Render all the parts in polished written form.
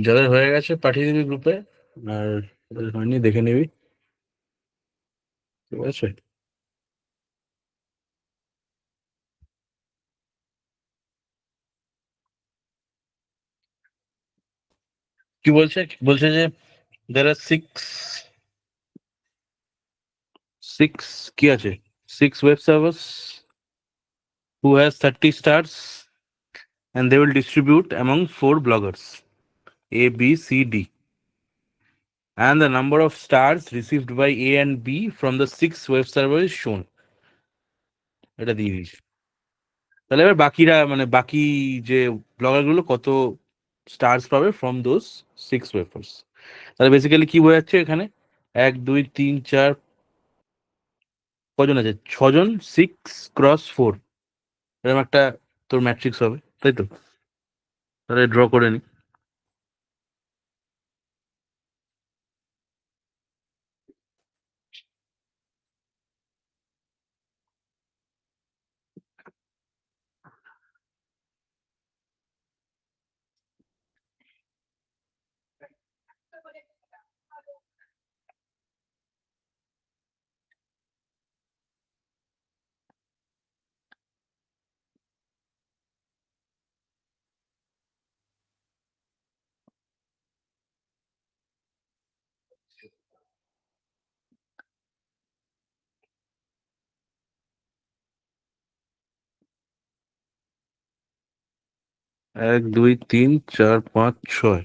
যাদের হয়ে গেছে পাঠিয়ে দিবি গ্রুপে, আর যাদের হয়নি দেখে নিবি, ঠিক আছে? কি বলছে? বলছে যে there are six কি আছে, 6 web servers who has 30 stars and they will distribute among 4 bloggers A, B, C, D, and the number of stars received by A and B from the 6 web servers is shown. এটা দিয়ে this. তাহলে এবার বাকিরা মানে বাকি যে blogger গুলো কত স্টার্স পাবে ফ্রম দোজ 6 ওয়েফার্স। তাহলে বেসিক্যালি কি বোঝাচ্ছে এখানে, 1 2 3 4 কজন আছে, 6 জন, 6 × 4 এরকম একটা তোর ম্যাট্রিক্স হবে, তাই তো? তাহলে ড্র করে নি। 1 2 3 4 5 6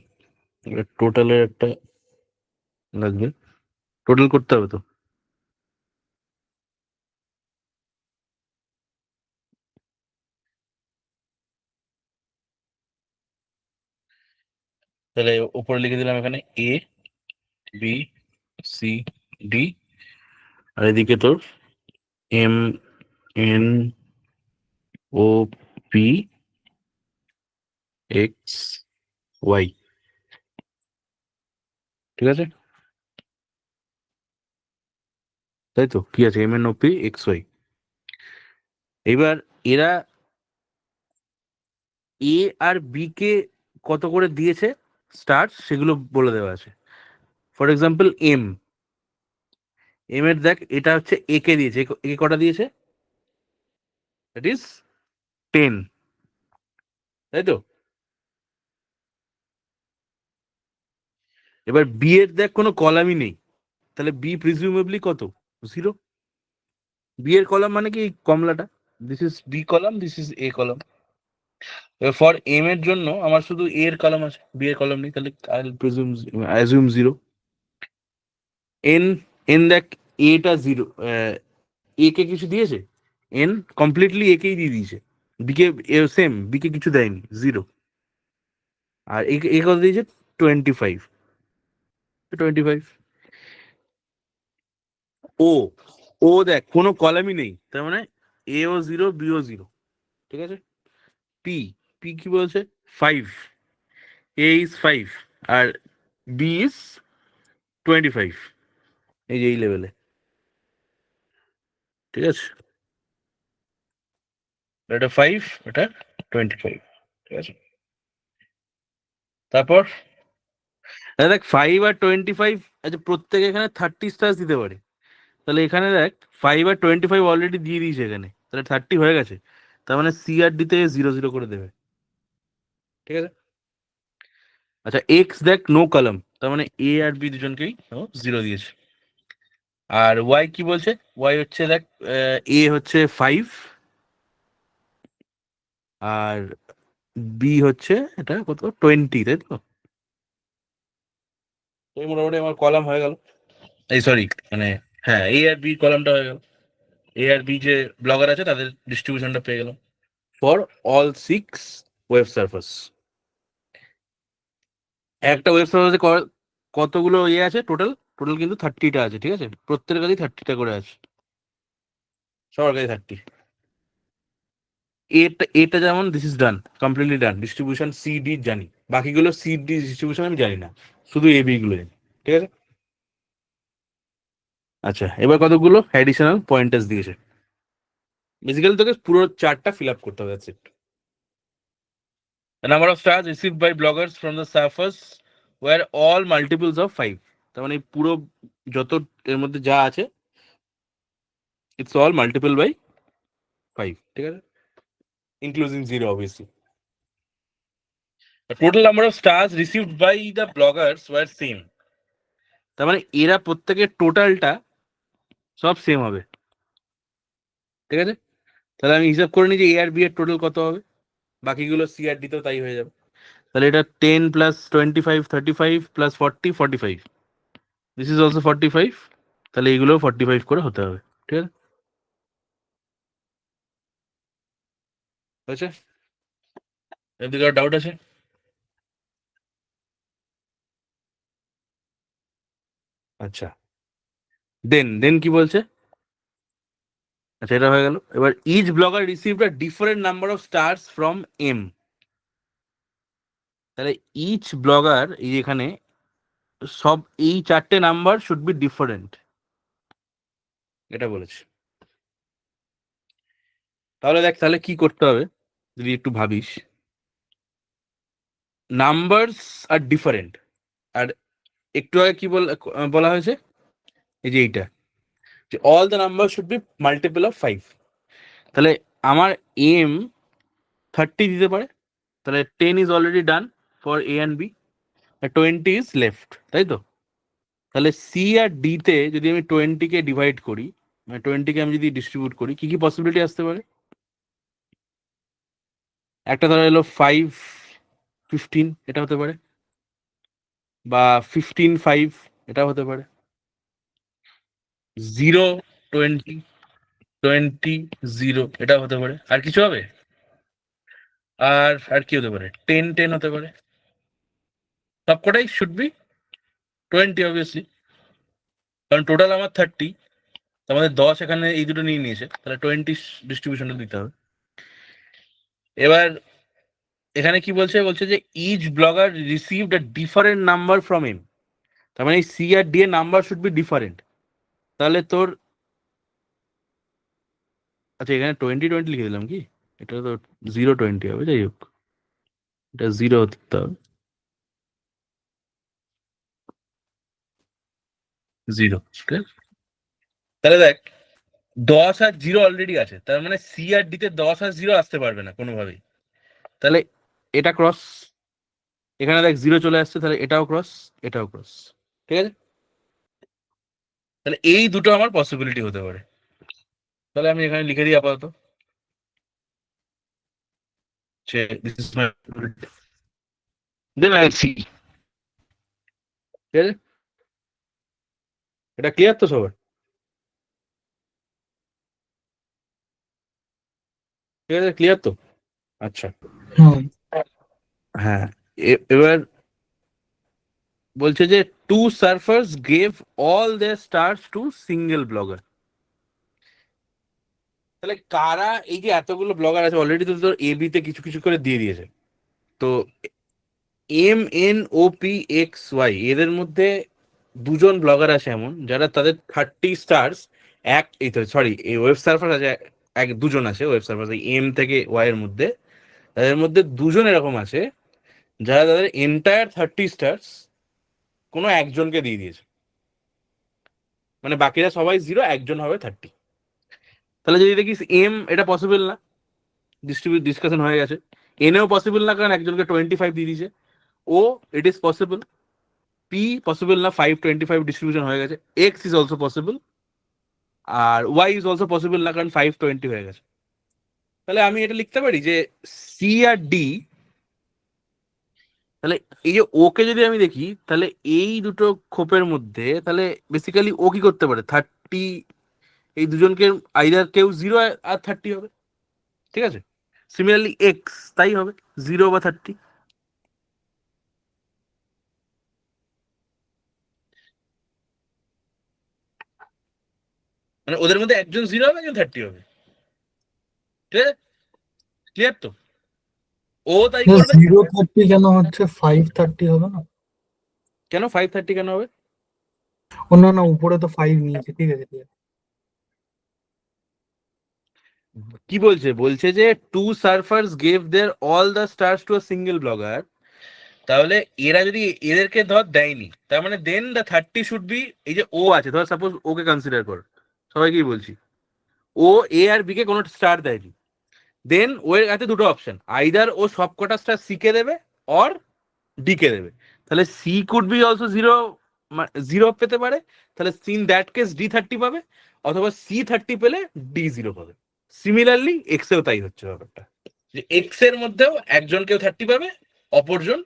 টোটালে একটা লাগবে, টোটাল করতে হবে তো। তাহলে উপরে লিখে দিলাম এখানে A B C D, আর এদিকে তোর MNOPXY, ঠিক আছে? তাই তো, কি আছে, MNOPXY। এবার এরা এ আর বি কে কত করে দিয়েছে স্টার সেগুলো বলে দেওয়া আছে। ফর এক্সাম্পল এম এর দেখ, এটা হচ্ছে এ কে দিয়েছে, এ কটা দিয়েছে, দ্যাট ইজ 10, তাই তো? এবার বি এর দেখ কোনো কলামই নেই, তাহলে বি প্রিজিউমেবলি কত, 0। বি এর কলাম মানে কি, এই কমলাটা, this is B column, this is A column. এবার ফর এম এর জন্য আমার শুধু এ এর কলাম আছে, বি এর কলাম নেই, তাহলে I will presume assume 0। N, দেখ এটা 0, এ কে কিছু দিয়েছে, এন কমপ্লিটলি এ কেই দিয়ে দিয়েছে, বি কে সেম, বি কে কিছু দেয়নি, 0। আর এ কত দিয়েছে, 25, 25। ও, দেখ কোনো কলামই নেই, তার মানে এ ও 0, বি ও 0, ঠিক আছে? পি, কি বলছে, 5, এ ইজ 5 আর বি ইজ 25, এই যে এই লেভেলে, ঠিক আছে? এটা 5, এটা 25, ঠিক আছে? তারপর দেখ 5 আর 25, আচ্ছা প্রত্যেকে এখানে 30 স্টার দিতে পারে, তাহলে এখানে দেখ 5 আর 25 অলরেডি দিয়ে দিয়েছে এখানে, তাহলে 30 হয়ে গেছে, তার মানে সি আর ডি তে 0 0 করে দেবে, ঠিক আছে? আচ্ছা এক্স দেখ নো কলাম, তার মানে এ আর বি দুজনকেই 0 দিয়েছে। আর ওয়াই কি বলছে, ওয়াই হচ্ছে দেখ, এ হচ্ছে 5 আর বি হচ্ছে এটা কত, 20, তাই তো? তো এই মোটামুটি আমার কলাম হয়ে গেল, এই সরি মানে, হ্যাঁ এ আর বি কলামটা হয়ে গেল, এ আর বি যে ব্লগার আছে তাদের ডিস্ট্রিবিউশনটা পেয়ে গেলাম ফর অল 6 ওয়েব সার্ভার্স। একটা ওয়েব সার্ভারে কতগুলো ইয়ে আছে টোটাল, কিন্তু 30টা আছে, ঠিক আছে? প্রত্যেকের কাছেই 30টা করে আছে, সবার কাছে 30। এটা এটা যেমন this is done, completely done, distribution C D জানি, বাকিগুলো সি ডি ডিস্ট্রিবিউশন আমি জানি না, শুধু এ বি গুলো জানি। ঠিক আছে। আচ্ছা, এবার কতগুলো অ্যাডিশনাল পয়েন্টার্স দিয়েছে। বেসিক্যালি তোকে পুরো চার্টটা ফিল আপ করতে হবে, that's it. The number of stars received by bloggers from the surface were all multiples of 5। তার মানে পুরো যত এর মধ্যে যা আছে, ইটস অল মাল্টিপল বাই 5। ঠিক আছে, including zero obviously. The total number of stars received by the bloggers were same। তার মানে এরা প্রত্যেকের টোটালটা সব সেম হবে। ঠিক আছে, তাহলে আমি হিসাব করে নিই যে এ আর বি এর টোটাল কত হবে, বাকিগুলো সি আর ডি তেও তাই হয়ে যাবে। তাহলে এটা 10 plus 25 35 plus 40 45, this is also 45। তাহলে এইগুলো 45 করে হতে হবে। ঠিক আছে, হয়েছে? এদিকে আর ডাউট আছে? আচ্ছা, দেন কি বলছে? আচ্ছা, এটা হয়ে গেল। এবার each blogger received a different number of stars from M. তাহলে ইচ ব্লগার এই এখানে সব এই চারটে নাম্বার শুড বি ডিফারেন্ট, এটা বলেছে। তাহলে দেখ, তাহলে কি করতে হবে যদি একটু ভাবিস। নাম্বারস আর ডিফারেন্ট, আর একটু আগে কি বলা হয়েছে, এই যে এইটা, যে all the number should be multiple of 5। তাহলে আমার এম 30 দিতে পারে, তাহলে 10 is already done for A and B, 20 is left, তাই তো? তাহলে সি আর ডি তে যদি আমি 20 কে ডিভাইড করি, মানে 20 কে আমি যদি ডিস্ট্রিবিউট করি, কি কি পসিবিলিটি আসতে পারে? একটা ধরা এলো 5 15, এটা হতে পারে, বা 15 5, এটা হতে পারে, 0 20 20 0, এটা হতে পারে। আর কিছু হবে? আর কি হতে পারে? 10 10 হতে পারে। সবকটাই শুড বি 20 অবভিয়াসলি, কারণ টোটাল আমার 30, আমাদের 10 এখানে এই দুটো নিয়ে নিয়েছে, তাহলে 20 ডিস্ট্রিবিউশনটা দিতে হবে। এবার এখানে কি বলছে, বলছে যে each blogger received a different number from him. তার মানে সি আর ডি এর নাম্বার শুড বি ডিফারেন্ট। তাহলে তোর, আচ্ছা এখানে 20 20 লিখে দিলাম কি? এটা তো 0 20 হবে, যাই হোক, এটা 0 দিতে হবে, 0। তাহলে দেখ, 10 আর 0 অলরেডি আছে, তার মানে সি আর ডি তে 10 আর 0 আসতে পারবে না কোনোভাবেই। তাহলে এটা ক্রস, এখানে দেখ 0 চলে আসছে, তাহলে এটাও ক্রস, এটাও ক্রস। ঠিক আছে, তাহলে এই দুটো আমার পসিবিলিটি হতে পারে। তাহলে আমি এখানে লিখে দিই আপাতত, this is my, then I see. ঠিক আছে, এটা ক্লিয়ার তো সবার? ঠিক আছে, ক্লিয়ার তো? আচ্ছা, হুম। হ্যাঁ। এবার বলছে যে টু সার্ফার্স গেভ অল দেয়ার স্টার্স টু সিঙ্গেল ব্লগার। তাহলে কারা, এই যে এতগুলো ব্লগার আছে অলরেডি তো তোর এ বি তে কিছু কিছু করে দিয়ে দিয়েছে, তো M N O P X Y এদের মধ্যে দুজন ব্লগার আছে এমন যারা তাদের 30 স্টার্স, এই তো সরি, এই ওয়েব সার্ফার আছে, দুজন আছে ওয়েব সার্ফার এম থেকে ওয়াই এর মধ্যে, তাদের মধ্যে দুজন এরকম আছে যারা তাদের এন্টায়ার 30 স্টার্স কোনো একজনকে দিয়ে দিয়েছে, মানে বাকিরা সবাই 0, একজন হবে 30। তাহলে যদি দেখিস এম, এটা পসিবল না, ডিসকাশন হয়ে গেছে। এনেও পসিবল না, কারণ একজনকে 25 দিয়ে দিয়েছে। ও, it is possible. P possible না, 5 25 ডিস্ট্রিবিউশন হয়ে গেছে। এক্স ইজ অলসো পসিবল, আর ওয়াই ইজ অলসো পসিবল না, কারণ 5 20 হয়ে গেছে। তাহলে আমি এটা লিখতে পারি যে সি আর ডি, তাহলে এই যে ওকে যদি আমি দেখি, তাহলে এই দুটো খোপের মধ্যে তাহলে বেসিক্যালি ও কি করতে পারে, 30, এই দুজনকে আইদার কেউ 0 আর 30 হবে। ঠিক আছে, সিমিলারলি এক্স তাই হবে, 0 বা 30। মানে ওদের মধ্যে একজন 0 হবে, একজন 30 হবে। ঠিক আছে, ক্লিয়ার তো? ও তাই করবে। 030 কেন হচ্ছে 530 হবে না? কেন 530 কেন হবে? ও না না, উপরে তো 5 নিয়েছে, ঠিক আছে ঠিক আছে। কি বলছে? বলছে যে two surfers gave their all the stars to a single blogger. তাহলে এরা যদি এদেরকে ধর দেয়নি, তার মানে দেন দ্য 30 শুড বি, এই যে ও আছে ধর, সাপোজ ওকে কনসিডার কর, সবাইকেই বলছি, ও এ আর বি কে কোনো স্টার দেয়নি, দেন ও এর কাছে দুটো অপশন, আইদার ও সব কটা স্টার সি কে দেবে অর ডি কে দেবে। তাহলে C could be also zero, zero পেতে পারে, তাহলে ইন দ্যাট কেস ডি 30 পাবে, অথবা সি 30 পেলে ডি 0 পাবে। সিমিলারলি এক্স এও তাই হচ্ছে ব্যাপারটা, যে এক্স এর মধ্যেও একজন কেউ 30 পাবে, অপরজন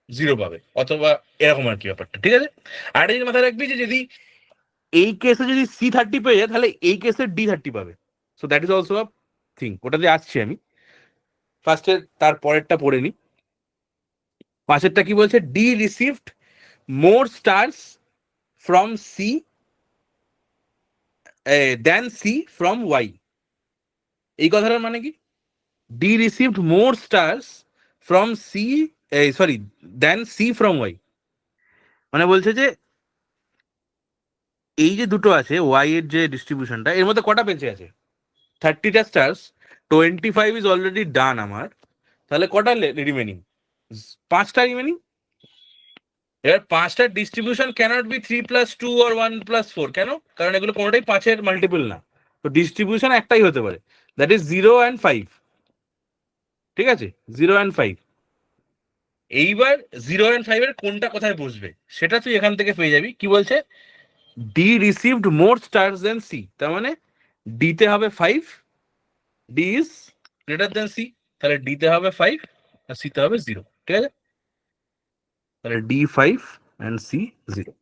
0 পাবে, অথবা এরকম আর কি ব্যাপারটা, ঠিক আছে? আর এই মাথায় রাখবি যে যদি এই কেসে যদি সি 30 পেয়ে যায়, তাহলে এই কেসে ডি 30 পাবে। So that is also a thing, ওটাতে আসছি আমি। ফার্স্টে তার পরেরটা পড়ে নি। পাশেরটা কি বলছে? D received more stars from C than C from Y. এই কথাটার মানে কি? D received more stars from C, sorry, than C from Y, মানে বলছে যে এই যে দুটো আছে ওয়াই এর যে ডিস্ট্রিবিউশনটা, এর মধ্যে কটা বেঁচে আছে? 30টা স্টার্স, 25 ইজ অলরেডি ডান আমার, তাহলে কটা রিমেনিং? 5টা রিমেনিং। এবার 5টার ডিস্ট্রিবিউশন ক্যানট বি 3+2 অর 1+4, কেন? কারণ এগুলো কোনোটাই 5-এর মাল্টিপল না, তো ডিস্ট্রিবিউশন একটাই হতে পারে, দ্যাট ইজ 0 and 5। ঠিক আছে, 0 and 5। এইবার 0 and 5 এর কোনটা কোথায় বসবে সেটা তুই এখান থেকে পেয়ে যাবি। কি বলছে? D received more stars than C, তার মানে ডি তে হবে 5, D is greater than C, তাহলে ডি তে হবে 5 আর সি তে হবে 0, ঠিক আছে? তাহলে ডি 5 অ্যান্ড সি 0।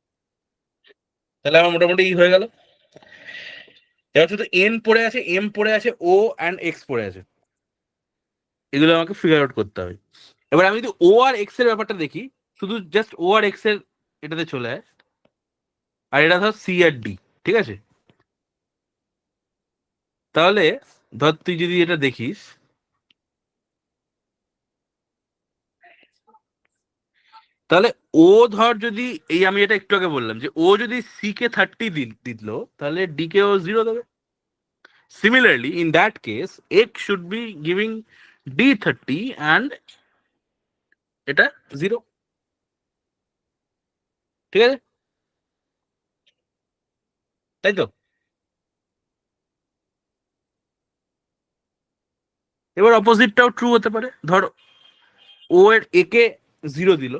তাহলে আমার মোটামুটি হয়ে গেল। এবার শুধু এন পড়ে আছে, এম পড়ে আছে, ও অ্যান্ড এক্স পড়ে আছে, এগুলো আমাকে ফিগার আউট করতে হবে। এবার আমি যদি ও আর এক্স এর ব্যাপারটা দেখি, শুধু জাস্ট ও আর এক্স এর এটাতে চলে আয়, আর এটা ধর সি আর ডি, ঠিক আছে? তাহলে ধর তুই যদি এটা দেখিস, তাহলে ও ধর যদি, এই আমি এটা একটু আগে বললাম যে ও যদি সি কে 30 দিল, তাহলে ডি কে ও 0 দেবে। Similarly in that case x should be giving D 30 and এটা 0, ঠিক আছে? তাই তো? এবার অপোজিটটাও ট্রু হতে পারে, ধর ও এর একে 0 দিল,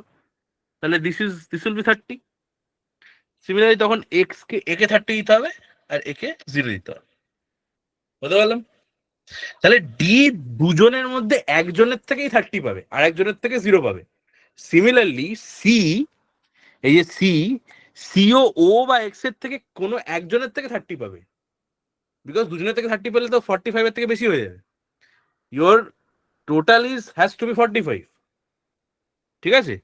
তাহলে দিস উইল বি 30। সিমিলারলি তখন এক্স কে একে 30 দিতে হবে আর একে 0 দিতে হবে। বুঝতে পারলাম? তাহলে ডি দুজনের মধ্যে একজনের থেকেই 30 পাবে আর একজনের থেকে 0 পাবে। সিমিলারলি সি, এই যে সি, সিও ও বা এক্স এর থেকে কোনো একজনের থেকে 30 পাবে, বিকজ দুজনের থেকে 30 পেলে তো 45 এর থেকে বেশি হয়ে যাবে। Your total is has to be 45, ঠিক আছে?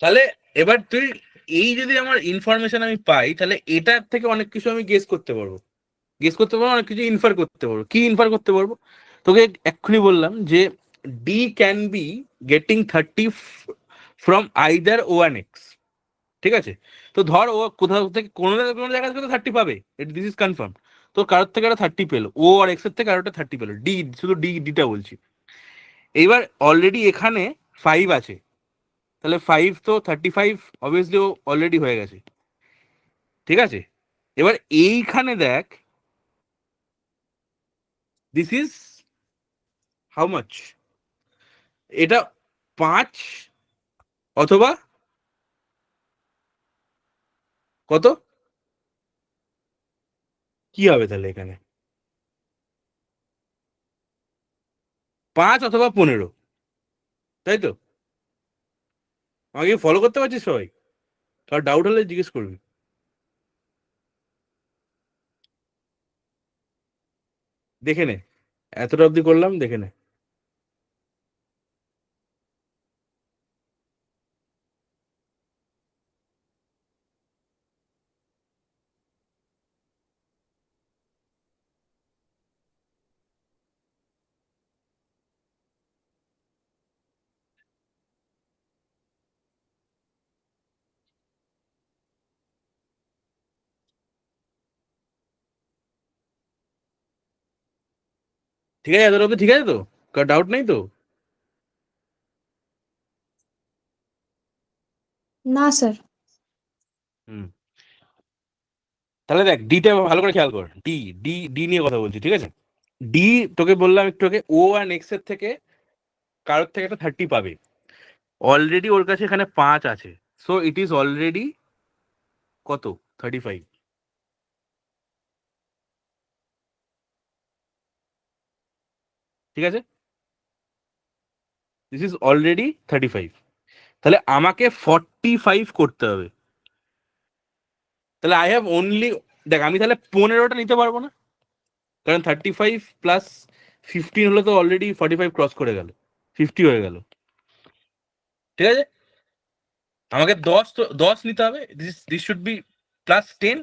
তাহলে এবার তুই, এই যদি আমার ইনফরমেশন আমি পাই, তাহলে এটার থেকে অনেক কিছু আমি গেস করতে পারবো, অনেক কিছু ইনফার করতে পারবো। কি ইনফার করতে পারবো? তোকে এক্ষুনি বললাম যে D can be getting 30 from either O and X, ঠিক আছে? তো ধর ও কোথাও থেকে কোনো কোনো জায়গা থেকে 30 পাবে, দিস ইজ কনফার্ম। তো কারোর থেকে একটা 30 পেলো, ও আর এক্স এর থেকে কারোটা 30 পেলো, ডি, শুধু ডিটা বলছি। এইবার অলরেডি এখানে 5 আছে, তাহলে 5 তো 35 অবভিয়াসলি ও অলরেডি হয়ে গেছে, ঠিক আছে? এবার এইখানে দেখ, দিস ইজ হাউ মাচ, এটা 5 অথবা কত, কি হবে তাহলে এখানে? 5 অথবা 15, তাই তো? আমাকে ফলো করতে পারছিস সবাই? কার ডাউট হলে জিজ্ঞেস করবি। দেখে নে, এতটা অবধি করলাম, দেখে নে। ঠিক আছে, এত অব্দি ঠিক আছে তো, কার ডাউট নেই তো? না স্যার। হুম, তাহলে দেখ ডিটা ভালো করে খেয়াল কর। ডি ডি ডি নিয়ে কথা বলছি, ঠিক আছে? ডি তোকে বললাম একটু আগে, ও আর এক্স এর থেকে কারোর থেকে একটা 30 পাবে। অলরেডি ওর কাছে এখানে 5 আছে, সো ইট ইজ অলরেডি কত, 35। ঠিক আছে, দিস ইজ অলরেডি 35। তাহলে আমাকে 45 করতে হবে। তাহলে আই হ্যাভ অনলি, দেখ আমি তাহলে 15টা নিতে পারবো না, কারণ 35 প্লাস 15 হলে তো অলরেডি 45 ক্রস করে গেল, 50 হয়ে গেল। ঠিক আছে, আমাকে 10 নিতে হবে। This should be +10।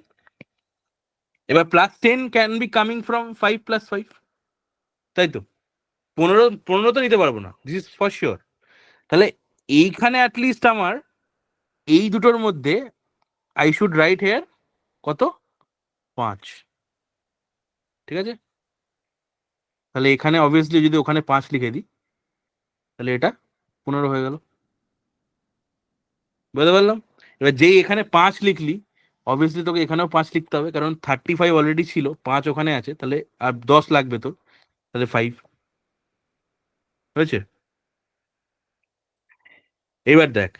এবার +10 ক্যান বি কামিং ফ্রম 5 + 5, তাই তো? 15 তো নিতে পারবো না, দিস ইজ ফর শিওর। তাহলে এইখানে অ্যাটলিস্ট আমার এই দুটোর মধ্যে আই শুড রাইট হেয়ার কত, 5। ঠিক আছে, তাহলে এখানে অবভিয়াসলি যদি ওখানে 5 লিখে দিই, তাহলে এটা 15 হয়ে গেল। বুঝতে পারলাম? এবার যেই এখানে 5 লিখলি, অবভিয়াসলি তোকে এখানেও 5 লিখতে হবে, কারণ 35 অলরেডি ছিল, 5 ওখানে আছে, তাহলে আর 10 লাগবে তোর, তাহলে 5 হয়েছে। এবার দেখ,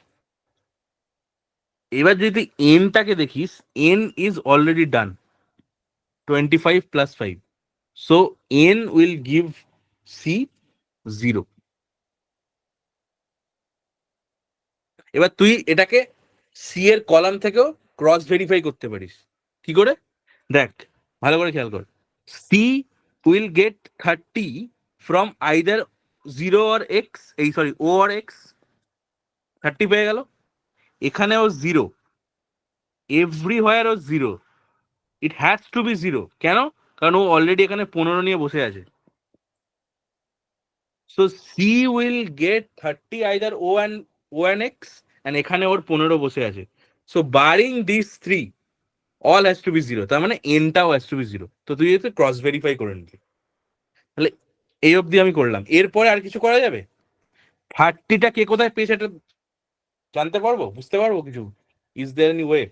এবার যদি তুই এনটাকে দেখিস, N is already done, 25 + 5, so N will give C 0। এবার তুই এটাকে সি এর কলাম থেকেও ক্রস ভেরিফাই করতে পারিস। কি করে? দেখ, ভালো করে খেয়াল কর। C will get 30 from either 0 or X, এই সরি ও অর এক্স, 30 পেয়ে গেল। এখানেও 0, everywhere O 0, it has to be 0। কেন? কারণ ও অলরেডি এখানে 15 নিয়ে বসে আছে। So C will get 30 either O and X, and এখানে ওর 15 বসে আছে। So barring this 3, all has to be 0, তার মানে এনটাও হ্যাজ টু বি 0। তো তুই এতে ক্রস ভেরিফাই করে নিবি। তাহলে এই অবধি আমি করলাম, এরপরে আর কিছু করা যাবে? 30টা কে কোথায় পেয়েছে এটা জানতে পারবো, বুঝতে পারবো কিছু? Is there any way?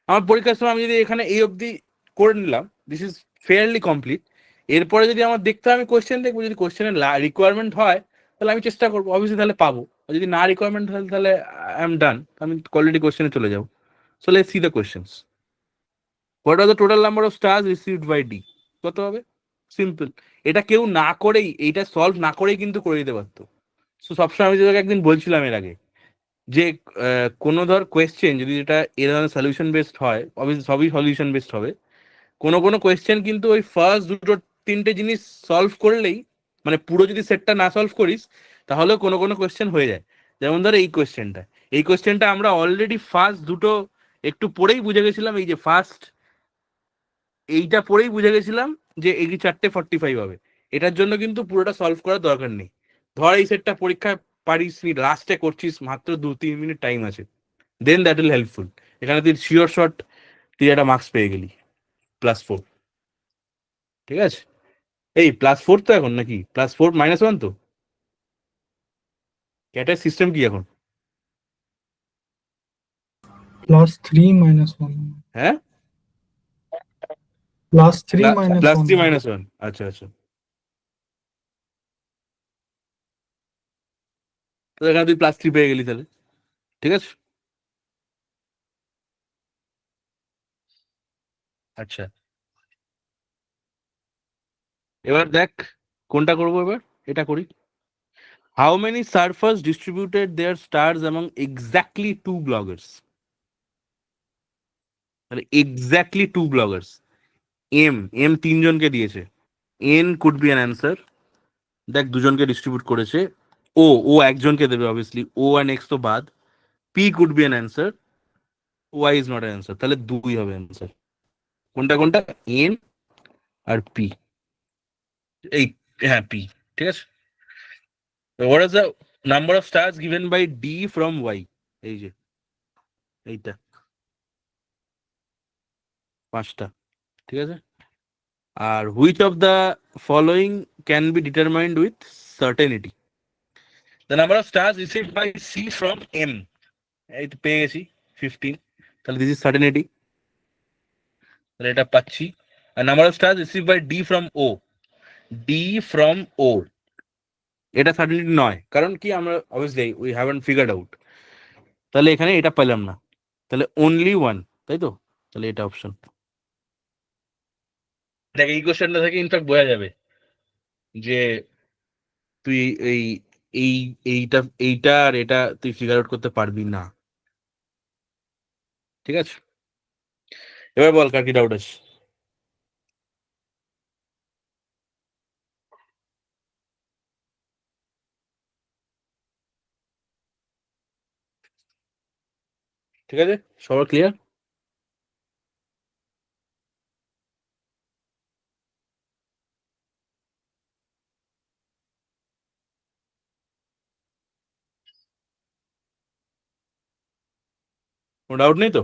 আমার পরীক্ষার সময় আমি যদি এখানে এই অবধি করে নিলাম, দিস ইজ ফেয়ারলি কমপ্লিট। এরপরে যদি আমার দেখতে হয়, আমি কোয়েশ্চেন দেখবো, যদি কোয়েশ্চেনের রিকোয়ারমেন্ট হয় তাহলে আমি চেষ্টা করবো, অবভিয়াসলি তাহলে পাবো। আর যদি না রিকোয়ারমেন্ট হয় তাহলে আই এম ডান, আমি অলরেডি কোয়েশ্চেনে চলে যাবো। So let's see the questions. What are the total number of stars received by D? কত হবে? সিম্পল, এটা কেউ না করেই, এইটা সলভ না করেই কিন্তু করে দিতে পারতো। সো সবসময় আমি তোকে একদিন বলছিলাম এর আগে, যে কোনো ধর কোয়েশ্চেন যদি এটা এ ধরনের সলিউশন বেসড হয়, অবভিয়াসলি সবই সলিউশন বেসড হবে। কোনো কোনো কোয়েশ্চেন কিন্তু ওই ফার্স্ট দুটো তিনটে জিনিস সলভ করলেই, মানে পুরো যদি সেটটা না সলভ করিস তাহলেও কোনো কোনো কোয়েশ্চেন হয়ে যায়। যেমন ধর এই কোয়েশ্চেনটা আমরা অলরেডি ফার্স্ট দুটো একটু পড়েই বুঝে গেছিলাম, এই যে ফার্স্ট এইটা পড়েই বুঝে গেছিলাম যে এই 4টে 45 হবে। এটার জন্য কিন্তু পুরোটা সলভ করার দরকার নেই। ধর এই সেটটা পরীক্ষায় পারিস নি, লাস্টে করছিস, মাত্র 2-3 মিনিট টাইম আছে, দেন দ্যাট উইল হেল্পফুল। এখানে তুই শিওর শট তুই একটা মার্কস পেয়ে গেলি, +4। ঠিক আছে, এই +4 তো এখন, নাকি +4 -1 তো? ক্যাটের সিস্টেম কি এখন? +3 -1, হ্যাঁ, +3 +3 -1। -1, আচ্ছা আচ্ছা। তো এখানে তুই +3 পেয়ে গেলি তাহলে, ঠিক আছে। আচ্ছা, এবার দেখ কোনটা করবো এবার, এটা করি। How many surfers distributed their stars among exactly 2 bloggers? তাহলে এক্স্যাক্টলি 2 ব্লগার্স, এম এম 3জনকে দিয়েছে, N could be an answer. দেখ দুজনকে ডিস্ট্রিবিউট করেছে, ও ও একজনকে দেবে অবভিয়াসলি, ও অ্যান্ড এক্স তো বাদ। P could be an answer, Y is not an answer, তাহলে 2 হবে অ্যান্সার। কোনটা কোনটা? এন আর পি। এই, হ্যাঁ পি, ঠিক আছে। What is the number of stars given by D from Y? এই যে এইটা 5টা, ঠিক আছে। আর which of the following can be determined with certainty? The number of stars received by C from M, এই তো পেয়ে গেছি 15, তাহলে দিস ইজ সার্টেনিটি, তাহলে এটা পাচ্ছি। আর number of stars receive by D from O, D from O, এটা সার্টেনিটি নয়, কারণ কি আমরা obviously we haven't figured out, তাহলে এখানে এটা পেলাম না, তাহলে অনলি ওয়ান, তাই তো, তাহলে এটা অপশন। দেখ এই কোশ্চেনটা থেকে ইনফ্যাক্ট বোঝা যাবে যে তুই এই এই এইটা এইটা আর এটা তুই ফিগার আউট করতে পারবি না, ঠিক আছে। এবার বল কার কি ডাউট আছে। ঠিক আছে, সবার ক্লিয়ার? কোনো ডাউট নেই তো?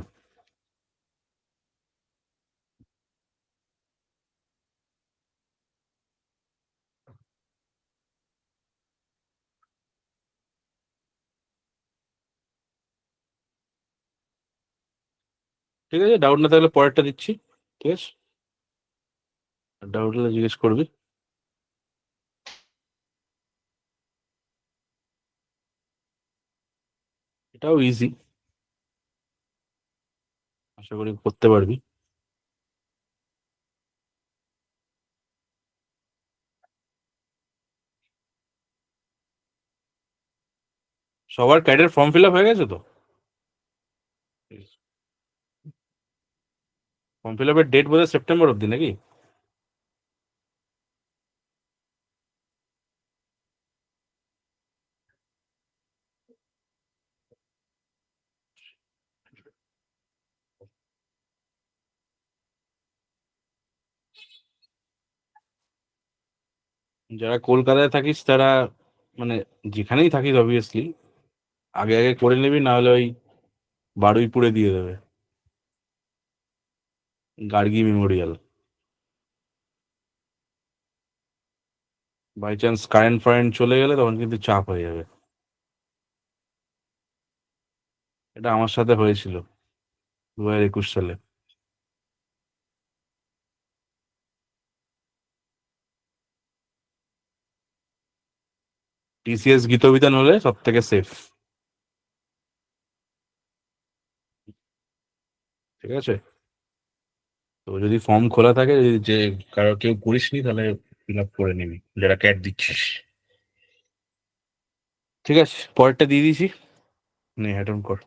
ঠিক আছে, ডাউট না থাকলে পরেরটা দিচ্ছি, ঠিক আছে, ডাউট হলে জিজ্ঞেস করবি। এটাও ইজি, আশা করি করতে পারবি। সবার ক্যাডের ফর্ম ফিল আপ হয়ে গেছে তো? ফর্ম ফিল আপের ডেট বোধহয় সেপ্টেম্বর অব্দি নাকি? যারা কলকাতায় থাকিস তারা, মানে যেখানেই থাকিস অবভিয়াসলি আগে আগে করে নিবি, না হলে ওই বারুইপুরে দিয়ে দেবে, Gargi memorial. By chance current ফারেন্ট চলে গেলে তখন কিন্তু চাপ হয়ে যাবে। এটা আমার সাথে হয়েছিল 2021 সালে। টিসিএস গীতবিতান হলে সব থেকে সেফ, ঠিক আছে। তো যদি ফর্ম খোলা থাকে, যদি যে কারো কেউ করিসনি তাহলে ফিল আপ করে নিবি যারা ক্যাট দিচ্ছিস। ঠিক আছে, পরেরটা দিয়ে দিয়েছি, নে অ্যাটেম্প কর।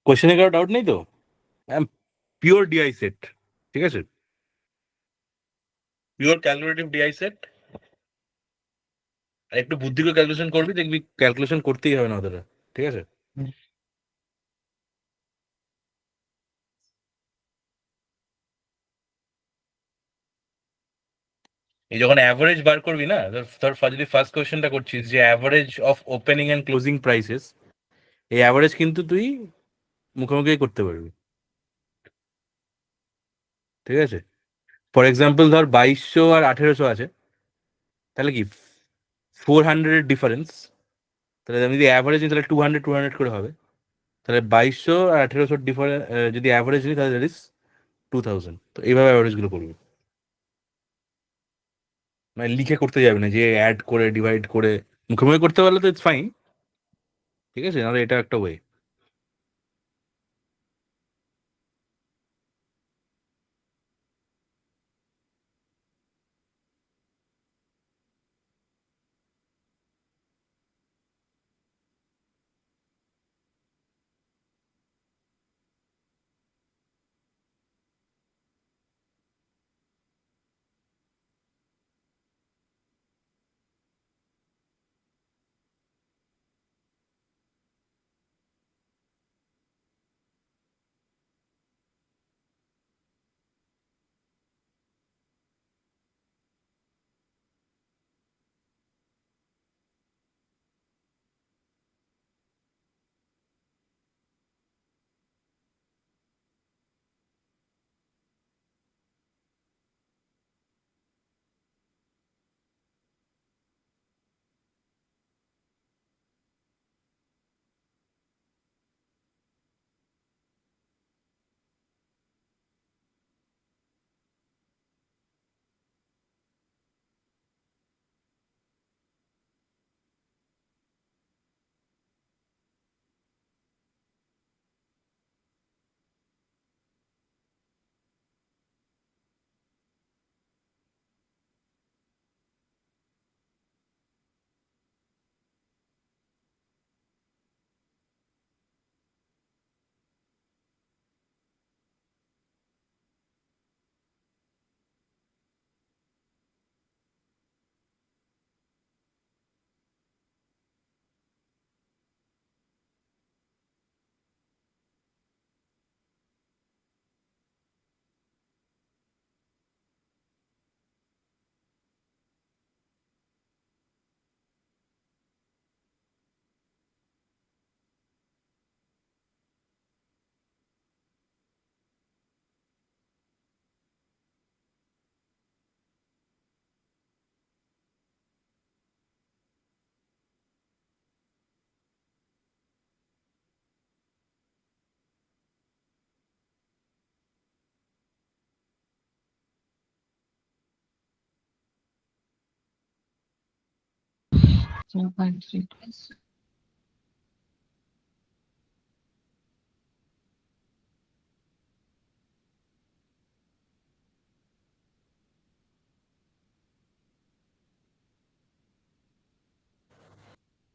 কোশ্চেনে কারো ডাউট নেই তো? পিওর ডিআই সেট, ঠিক আছে, পিওর ক্যালকুলেটিভ ডিআই সেট। আর একটু বুদ্ধি করে ক্যালকুলেশন করবি, দেখবি ক্যালকুলেশন করতেই হবে না ওদের, ঠিক আছে। হুম। এই যখন অ্যাভারেজ বার করবি না, ধর যদি ফার্স্ট কোয়েশ্চেনটা করছিস যে average of opening and closing prices, এই অ্যাভারেজ কিন্তু তুই মুখোমুখি করতে পারবি, ঠিক আছে। ফর এক্সাম্পল ধর 2200 আর 1800 আছে, তাহলে কি 400 ডিফারেন্স, তাহলে আমি যদি অ্যাভারেজ নিই তাহলে 200 করে হবে। তাহলে 2200 আর 1800 ডিফারেন্স যদি অ্যাভারেজ নিই তাহলে দ্যাট ইজ 2000। তো এইভাবে অ্যাভারেজগুলো করবি, মানে লিখে করতে যাবে না, যে অ্যাড করে ডিভাইড করে মুখোমুখি করতে পারলে তো ইটস ফাইন, ঠিক আছে, নাহলে এটা একটা ওয়ে।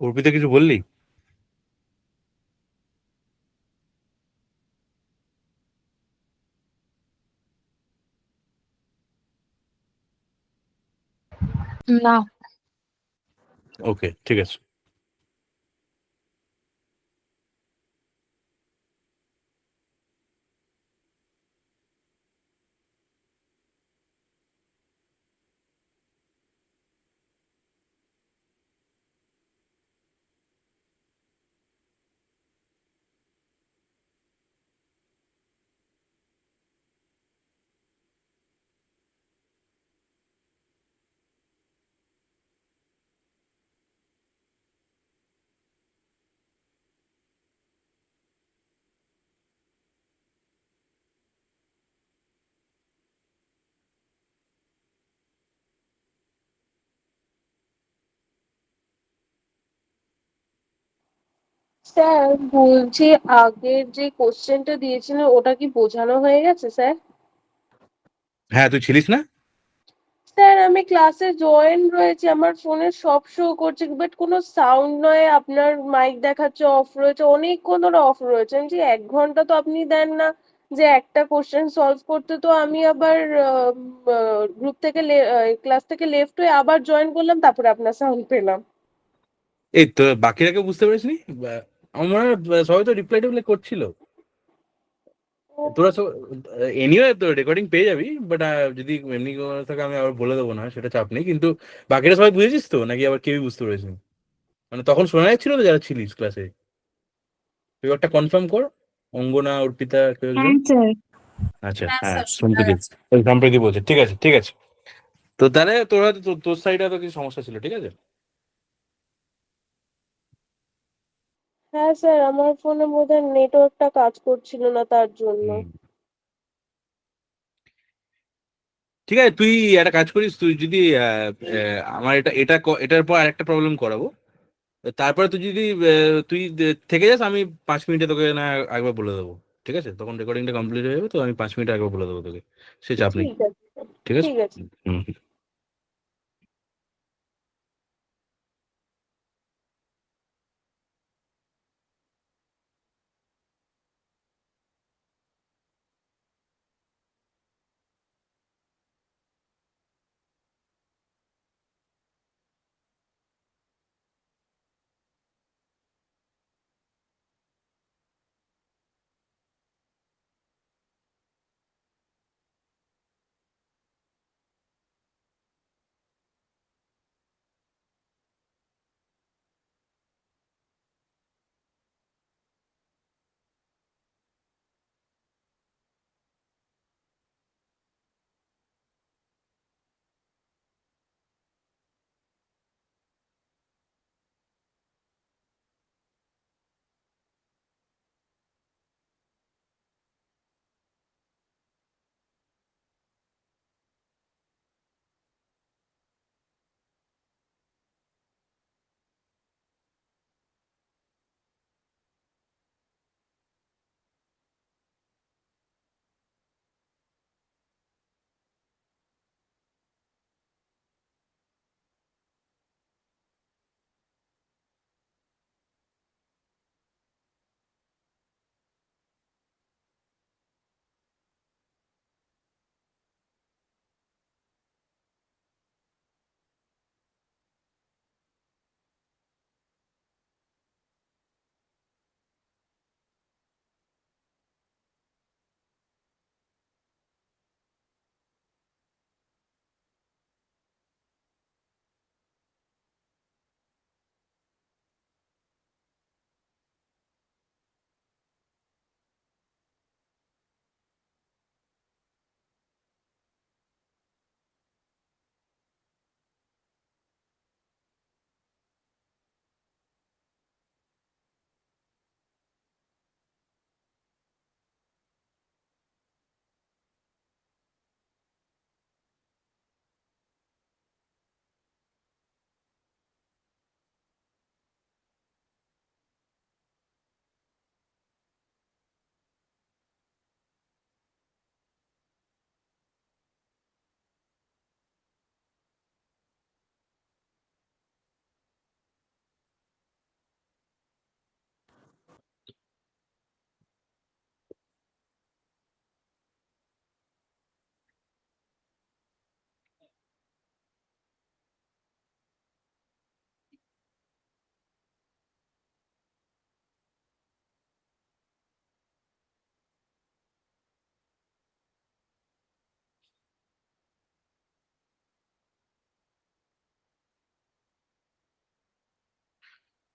অর্পিতা কিছু বললি? না। ওকে, ঠিক আছে। স্যার বলছি, আগের যে কোশ্চেনটা দিয়েছিলেন ওটা কি বোঝানো হয়ে গেছে স্যার? হ্যাঁ, তুই ছিলিস না? স্যার আমি ক্লাসে জয়েন রয়েছি, আমার ফোনে সব শো করছে, বাট কোনো সাউন্ড নয়, আপনার মাইক দেখাচ্ছে অফ রয়েছে, অনেকক্ষণ ধরে অফ রয়েছে। আমি বলছি, 1 ঘন্টা তো আপনি দেন না যে একটা কোশ্চেন সলভ করতে। তো আমি আবার গ্রুপ থেকে ক্লাস থেকে লেফট হয়ে আবার জয়েন করলাম, তারপরে আপনার সাউন্ড পেলাম। এই তো বাকিরা কেউ বুঝতে পারিসনি? আমার মনে হয় সবাই তো রিপ্লাই টিপ্লাই করছিল। তোরা সব এনিওয়ে তো রেকর্ডিং পেয়ে যাবি, বাট যদি এমনি কোনো থাকে আমি আবার বলে দেবো, না সেটা চাপ নেই। কিন্তু বাকিরা সবাই বুঝেছিস তো, নাকি আবার কেউই বুঝতে পারিসনি? মানে তখন শোনা যাচ্ছিল তো যারা ছিলিস ক্লাসে? তুই একটা কনফার্ম কর, অঙ্গনা অর্পিতা কেউ একজন। হ্যাঁ স্যার। আচ্ছা, হ্যাঁ সম্প্রীতি, ওই সম্প্রীতি বলছে। ঠিক আছে ঠিক আছে। তো তাহলে তোরা তোর সাইডে তো কিছু সমস্যা ছিল, ঠিক আছে? হ্যাঁ স্যার, আমার ফোনে বোধহয় নেটওয়ার্কটা কাজ করছিল না, তার জন্য। হুম। ঠিক আছে, তুই একটা কাজ করিস, তুই যদি আমার এটার পর আরেকটা প্রবলেম করাবো। তারপরে তুই যদি তুই থেকে যাস, আমি 5 মিনিটে তোকে না একবার বলে দেবো। ঠিক আছে, তখন রেকর্ডিংটা কমপ্লিট হয়ে যাবে, তো আমি 5 মিনিটে একবার বলে দেবো তোকে। সে চাপ নেই। ঠিক আছে স্যার, ঠিক আছে। ঠিক আছে। হুম।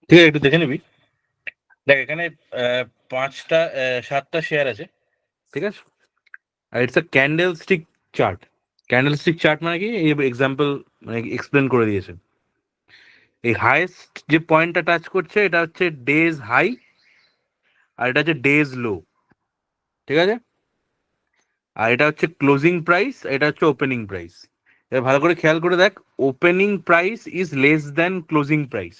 ঠিক আছে, একটু দেখে নিবি। দেখ এখানে 7টা শেয়ার আছে, ঠিক আছে? আর it's a candlestick chart. Candlestick chart মানে কি, এই এক্সাম্পল মানে এক্সপ্লেন করে দিয়েছে। এই হাইয়েস্ট যে পয়েন্টটা টাচ করছে, এটা হচ্ছে ডেজ হাই, আর এটা হচ্ছে ডেজ লো। ঠিক আছে? আর এটা হচ্ছে ক্লোজিং প্রাইস, এটা হচ্ছে ওপেনিং প্রাইস। এবার ভালো করে খেয়াল করে দেখ, opening price is less than closing price.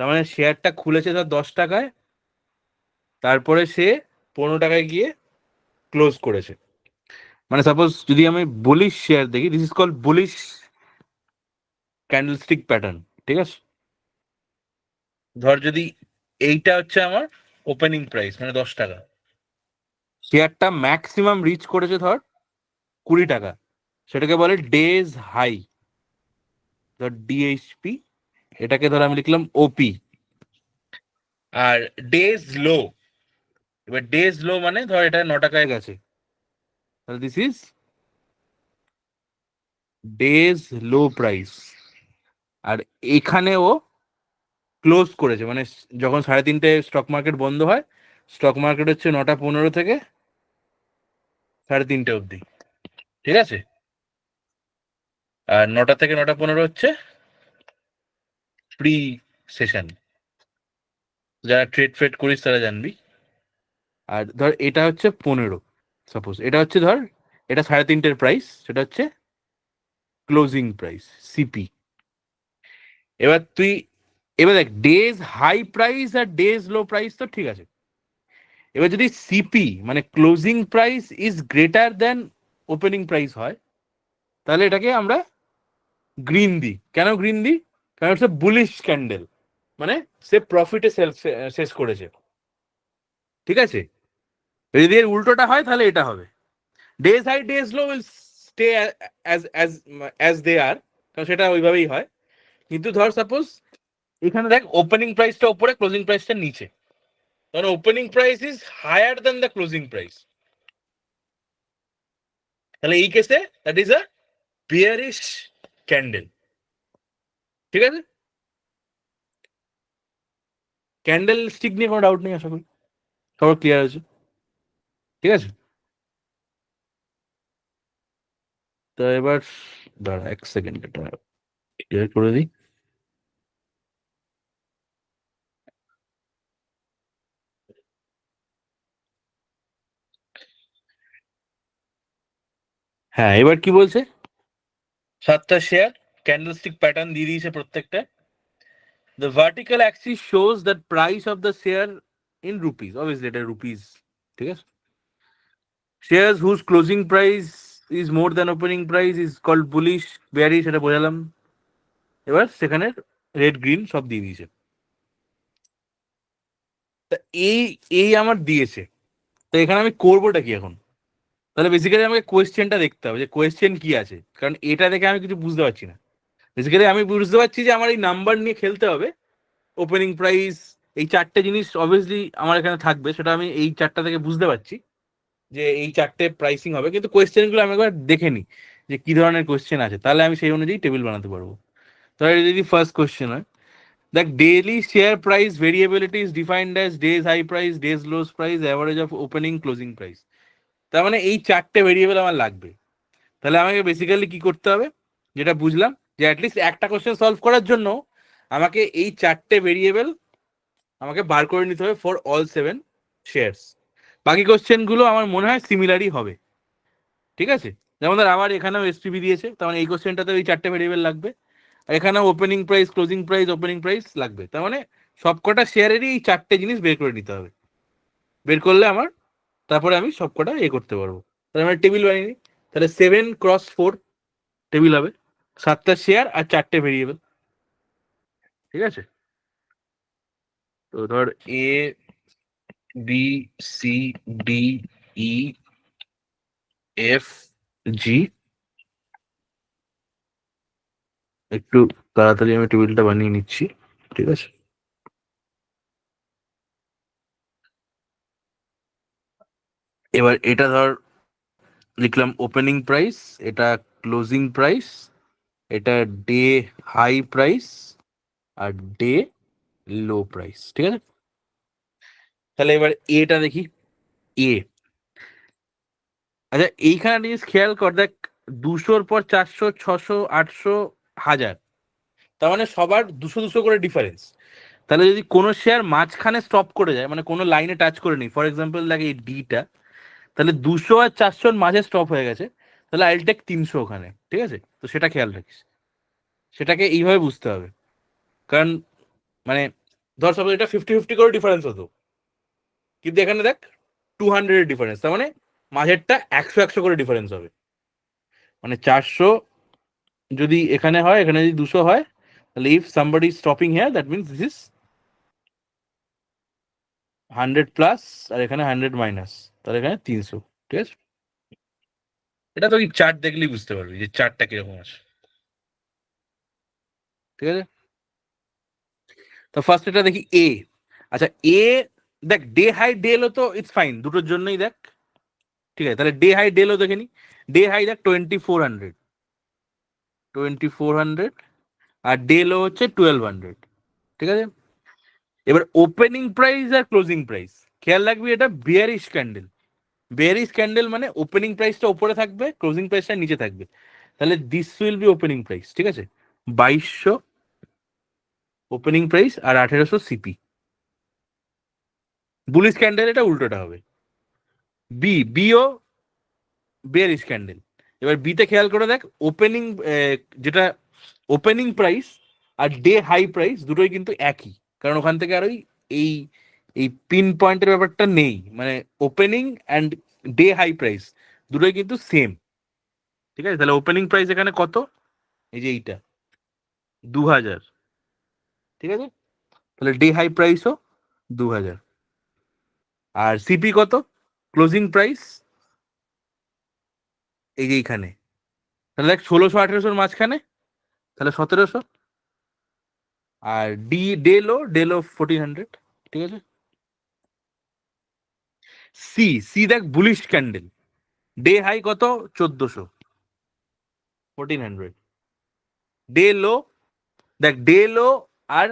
তার মানে শেয়ারটা খুলেছে ধর 10 টাকায়, তারপরে সে 15 টাকায় গিয়ে ক্লোজ করেছে। মানে সাপোজ যদি আমি বুলিশ শেয়ার দেখি, this is called bullish candlestick pattern, ঠিক আছে? ধর যদি এইটা হচ্ছে আমার ওপেনিং প্রাইস মানে 10 টাকা, শেয়ারটা ম্যাক্সিমাম রিচ করেছে ধর 20 টাকা, সেটাকে বলে ডেজ হাই, ধর ডিএইচপি, এটাকে ধর আমি লিখলাম ওপি। আর ডেজ লো, এবার ডেজ লো মানে ধর এটা 9 টাকায় গেছে, তাহলে this is day's low price. আর এখানে ও ক্লোজ করেছে মানে যখন 3:30 স্টক মার্কেট বন্ধ হয়, স্টক মার্কেট হচ্ছে 9:15 থেকে 3:30 অবধি, ঠিক আছে? আর 9টা থেকে 9:15 হচ্ছে প্রি সেশন, যারা ট্রেড ফ্রেড করিস তারা জানবি। আর ধর এটা হচ্ছে 15, সাপোজ এটা হচ্ছে ধর এটা 3:30 প্রাইস, সেটা হচ্ছে ক্লোজিং প্রাইস সিপি। এবার তুই এবার দেখ ডেজ হাই প্রাইস আর ডেজ লো প্রাইস তো ঠিক আছে, এবার যদি সিপি মানে closing price is greater than opening price হয়, তাহলে এটাকে আমরা গ্রিন দিই। কেন গ্রিন দিই? কারণ হচ্ছে বুলিশ ক্যান্ডেল, মানে সে প্রফিটে শেষ করেছে, ঠিক আছে? যদি এর উল্টোটা হয় তাহলে এটা হবে day's high day's low will stay as as as they are, কারণ সেটা ওইভাবেই হয়। কিন্তু ধর সাপোজ এখানে দেখ ওপেনিং প্রাইসটা উপরে ক্লোজিং প্রাইসটা নিচে, কারণ opening price is higher than the closing price, তাহলে এই কেসে that is a bearish candle, ঠিক আছে? ক্যান্ডেল স্টিক নিয়ে কোনো ডাউট নেই, আশা করি সবার ক্লিয়ার আছে, ঠিক আছে? তো এবার দাঁড়া 1 সেকেন্ড, এটা ক্লিয়ার করে দিই। হ্যাঁ, এবার কি বলছে? 7টা শেয়ার ক্যান্ডেলস্টিক প্যাটার্ন দিয়ে দিয়েছে প্রত্যেকটা। The vertical axis shows that price of the share in rupees, obviously এটা rupees, ঠিক আছে? Shares whose closing price is more than opening price is called bullish, bearish, এটা বোঝালাম। এবার সেখানে রেড গ্রিন সব দিয়ে দিয়েছে। তা এই এই আমার দিয়েছে, তো এখানে আমি করবোটা কি এখন? তাহলে বেসিক্যালি আমাকে কোয়েশ্চেনটা দেখতে হবে যে কোয়েশ্চেন কি আছে, কারণ এটা দেখে আমি কিছু বুঝতে পারছি না। বেসিক্যালি আমি বুঝতে পারছি যে আমার এই নাম্বার নিয়ে খেলতে হবে, ওপেনিং প্রাইস, এই 4টে জিনিস অবভিয়াসলি আমার এখানে থাকবে, সেটা আমি এই 4টা থেকে বুঝতে পারছি যে এই 4টে প্রাইসিং হবে। কিন্তু কোয়েশ্চেনগুলো আমি একবার দেখে নিই যে কি ধরনের কোয়েশ্চেন আছে, তাহলে আমি সেই অনুযায়ী টেবিল বানাতে পারবো। তাহলে যদি ফার্স্ট কোয়েশ্চেন হয়, দেখ daily share price variability is defined as day's high price, day's lows price, average of opening closing price. তার মানে এই 4টে ভেরিয়েবল আমার লাগবে। তাহলে আমাকে বেসিক্যালি কি করতে হবে, যেটা বুঝলাম যে অ্যাটলিস্ট একটা কোশ্চেন সলভ করার জন্য আমাকে এই 4টে ভেরিয়েবল আমাকে বার করে নিতে হবে ফর অল 7 শেয়ারস। বাকি কোশ্চেন গুলো আমার মনে হয় সিমিলারই হবে, ঠিক আছে? যেমন ধর আবার এখানেও এসপিবি দিয়েছে, তার মানে এই কোশ্চেনটাতে ওই 4টে ভেরিয়েবল লাগবে। আর এখানেও opening price, closing price, opening price লাগবে। তার মানে সবকটা শেয়ারেরই এই 4টে জিনিস বের করে নিতে হবে। বের করলে আমার তারপরে আমি সবকটা করতে পারবো। তাহলে আমরা টেবিল বানিয়ে নিই। তাহলে 7x4 টেবিল হবে, 7টা শেয়ার আর 4টে ভেরিয়েবল, ঠিক আছে? তো ধর A B C D E F G, একটু তাড়াতাড়ি আমি টেবিলটা বানিয়ে নিচ্ছি, ঠিক আছে? এবার এটা ধর লিখলাম ওপেনিং প্রাইস, এটা ক্লোজিং প্রাইস, এটা ডে হাই প্রাইস আর ডে লো প্রাইস, ঠিক আছে? তাহলে এবার এটা দেখি। এ, আচ্ছা এইখানে জিনিস খেয়াল কর, দেখ 200-র পর 400, 600, 800, 1000, তার মানে সবার 200 করে ডিফারেন্স। তাহলে যদি কোনো শেয়ার মাঝখানে স্টপ করে যায়, মানে কোনো লাইনে টাচ করে নি, ফর এক্সাম্পল দেখ এই ডিটা, তাহলে 200 আর 400 মাঝে স্টপ হয়ে গেছে, তাহলে আইল টেক 300 ওখানে, ঠিক আছে? তো সেটা খেয়াল রাখিস, সেটাকে এইভাবে বুঝতে হবে। কারণ মানে ধর সাপোজ এটা 50-50 করে ডিফারেন্স হতো, কিন্তু এখানে দেখ 200 ডিফারেন্স, তার মানে মাঝেরটা 100-100 করে ডিফারেন্স হবে, মানে 400 যদি এখানে হয়, এখানে যদি 200 হয়, তাহলে if somebody stopping here that means this is 100 plus আর এখানে 100 মাইনাস, তাহলে এখানে 300। ঠিক আছে, এটা তো চার্ট দেখলেই বুঝতে পারবি যে চার্টটা কিরকম আছে। ঠিক আছে, তো ফার্স্ট এটা দেখি এ। আচ্ছা এ দেখ, ডে হাই ডে লো তো ইটস ফাইন, দুটোর জন্যই দেখ। ঠিক আছে, তাহলে ডে হাই ডে লো দেখে নি। ডে হাই দেখ 2400, 2400, আর ডে লো হচ্ছে 1200। ঠিক আছে, এবার ওপেনিং প্রাইস আর ক্লোজিং প্রাইস খেয়াল রাখবি, এটা বিয়ারিশ ক্যান্ডেল। বিয়ারিশ ক্যান্ডেল মানে ওপেনিং প্রাইসটা উপরে থাকবে, ক্লোজিং প্রাইসটা নিচে থাকবে, তাহলে this will be opening price. ঠিক আছে, 2200 ওপেনিং প্রাইস আর 1800 সিপি। বুলিশ ক্যান্ডেল এটা উল্টোটা হবে, বিও বেয়ারিশ ক্যান্ডেল। এবার বিতে খেয়াল করে দেখ, ওপেনিং যেটা ওপেনিং প্রাইস আর ডে হাই প্রাইস দুটোই কিন্তু একই, কারণ ওখান থেকে আর ওই এই এই পিন পয়েন্টের ব্যাপারটা নেই, মানে opening and day high price দুটোই কিন্তু সেম। ঠিক আছে, তাহলে ওপেনিং প্রাইস এখানে কত, এই যে এইটা 2000। ঠিক আছে, তাহলে ডে হাই প্রাইসও 2000, আর সিপি কত, ক্লোজিং প্রাইস এই যে এইখানে, তাহলে দেখ 1600-1800 মাঝখানে, তাহলে 1700, আর ডে লো 1400। ঠিক আছে, সি দেখ বুলিশ ক্যান্ডেল, ডে হাই কত 1400, 1400, ডে লো দেখ, ডে লো আর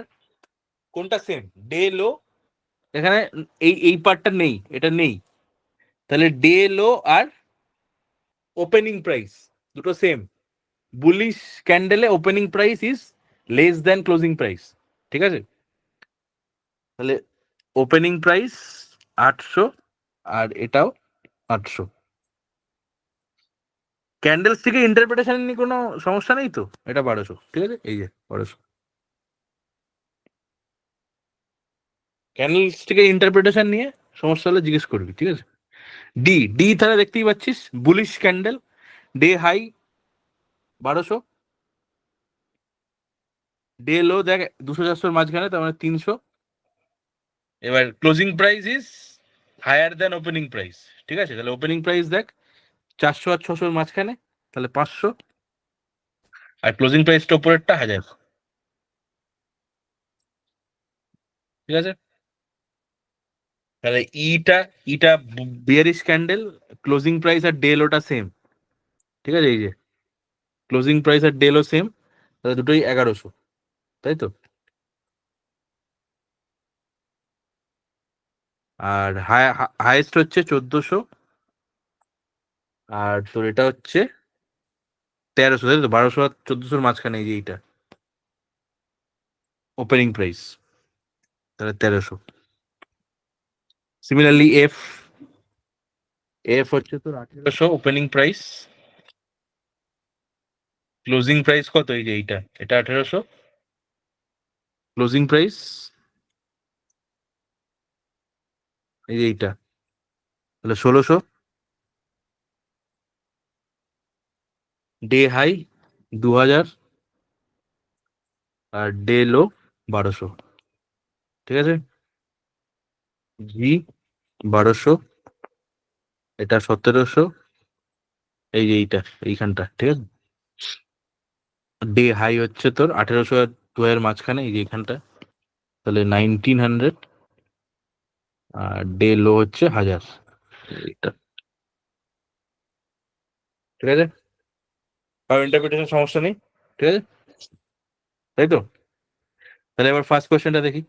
কোনটা সেম, ডে লো এখানে এই পার্টটা নেই, এটা নেই, তাহলে ডে লো আর ওপেনিং প্রাইস দুটো সেম। বুলিশ ক্যান্ডেলে opening price is less than closing price. ঠিক আছে, তাহলে ওপেনিং প্রাইস 800 আর এটাও 800। ক্যান্ডেলস থেকে ইন্টারপ্রিটেশন নিয়ে কোনো সমস্যা নেই তো, এটা 1200। ঠিক আছে, এই যে 1200 ক্যান্ডেলস থেকে ইন্টারপ্রিটেশন নিয়ে সমস্যা হলে জিজ্ঞেস করবি। ঠিক আছে, ডি তাহলে দেখতেই পাচ্ছিস bullish candle, day high 1200, day low দেখ 200-400 মাঝখানে, তার মানে 300। এবার closing price is higher than opening price. ঠিক আছে, তাহলে ওপেনিং প্রাইস দেখ 400 আর 600 মাঝখানে, তাহলে 500, আর ক্লোজিং প্রাইসটা উপরেরটা 1000। ঠিক আছে, তাহলে ইটা বিয়ারিশ ক্যান্ডেল, ক্লোজিং প্রাইস আর ডে লোটা সেম। ঠিক আছে, এই যে ক্লোজিং প্রাইস আর ডে লো সেম, তাহলে দুটোই 1100, তাই তো। আর হাইয়েস্ট হচ্ছে 1400, আর তোর এটা হচ্ছে 1300, তাই তো। 1200 আর 1400 মাঝখানে এই যে এইটা ওপেনিং প্রাইস, তাহলে 1300। সিমিলারলি এফ হচ্ছে তোর 1800 ওপেনিং প্রাইস, ক্লোজিং প্রাইস কত, এই যে এইটা, এটা 1800, ক্লোজিং প্রাইস এই যে এইটা, তাহলে 1600, ডে হাই 2000 আর ডে লো 1200। ঠিক আছে, জি 1200, এটা 1700, এই যে এইটা এইখানটা। ঠিক আছে, ডে হাই হচ্ছে তোর 1800 আর 2000 মাঝখানে, এই যে এখানটা, তাহলে 1900, আর ডে লো হচ্ছে 1000, এইটা। ঠিক আছে, আর ইন্টারপ্রিটেশন সমস্যা নেই। ঠিক আছে, তাই তো। তাহলে এবার ফার্স্ট কোয়েশ্চেনটা দেখি।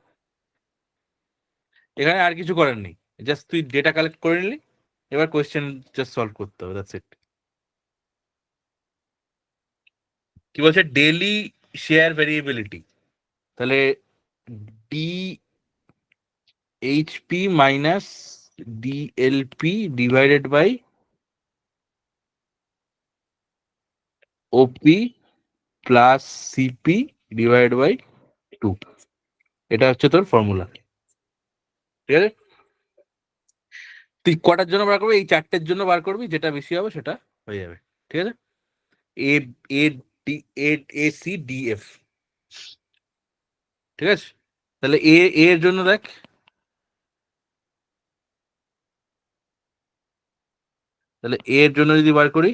এখানে আর কিছু করার নেই, জাস্ট তুই ডেটা কালেক্ট করে নিলি, এবার কোয়েশ্চেন জাস্ট সলভ করতে হবে, দ্যাটস ইট। কি বলছে, ডেইলি শেয়ার ভেরিয়েবিলিটি, তাহলে D HP minus DLP divided by OP plus CP divide by 2, এটা হচ্ছে তোর ফর্মুলা। ঠিক আছে, তুই কটার জন্য বার করবি, এই চারটের জন্য বার করবি, যেটা বেশি হবে সেটা হয়ে যাবে। ঠিক আছে, A A D A A C D F, ঠিক আছে? তাহলে এ এর জন্য দেখ, তাহলে এর জন্য যদি বার করি,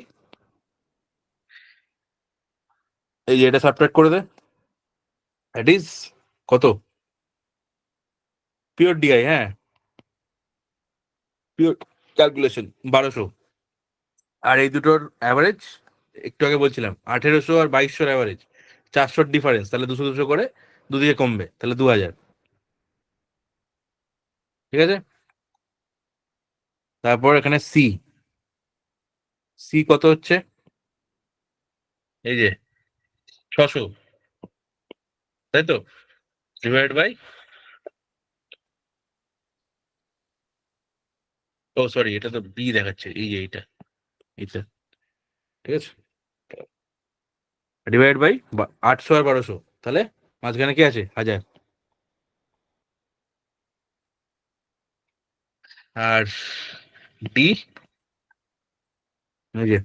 এই যে এটা সাবট্রাক্ট করে দে, দ্যাট ইজ কত? পিওর ডিআই, হ্যাঁ, পিওর ক্যালকুলেশন 1200। আর এই দুটোর অ্যাভারেজ একটু আগে বলছিলাম 1800 আর 2200 অ্যাভারেজ, 400 ডিফারেন্স, তাহলে 200 200 করে দুদিকে কমবে, তাহলে 2000, ঠিক আছে? তারপর এখানে সি, সি কত হচ্ছে? এই যে 600, তাই তো, ডিভাইড বাই, ও সরি এটা তো বি দেখাচ্ছে, এই যে এইটা, এইটা, ঠিক আছে, ডিভাইড বাই 800 আর 1200, তাহলে মাঝখানে কি আছে? 1000। আর ডি, এই যে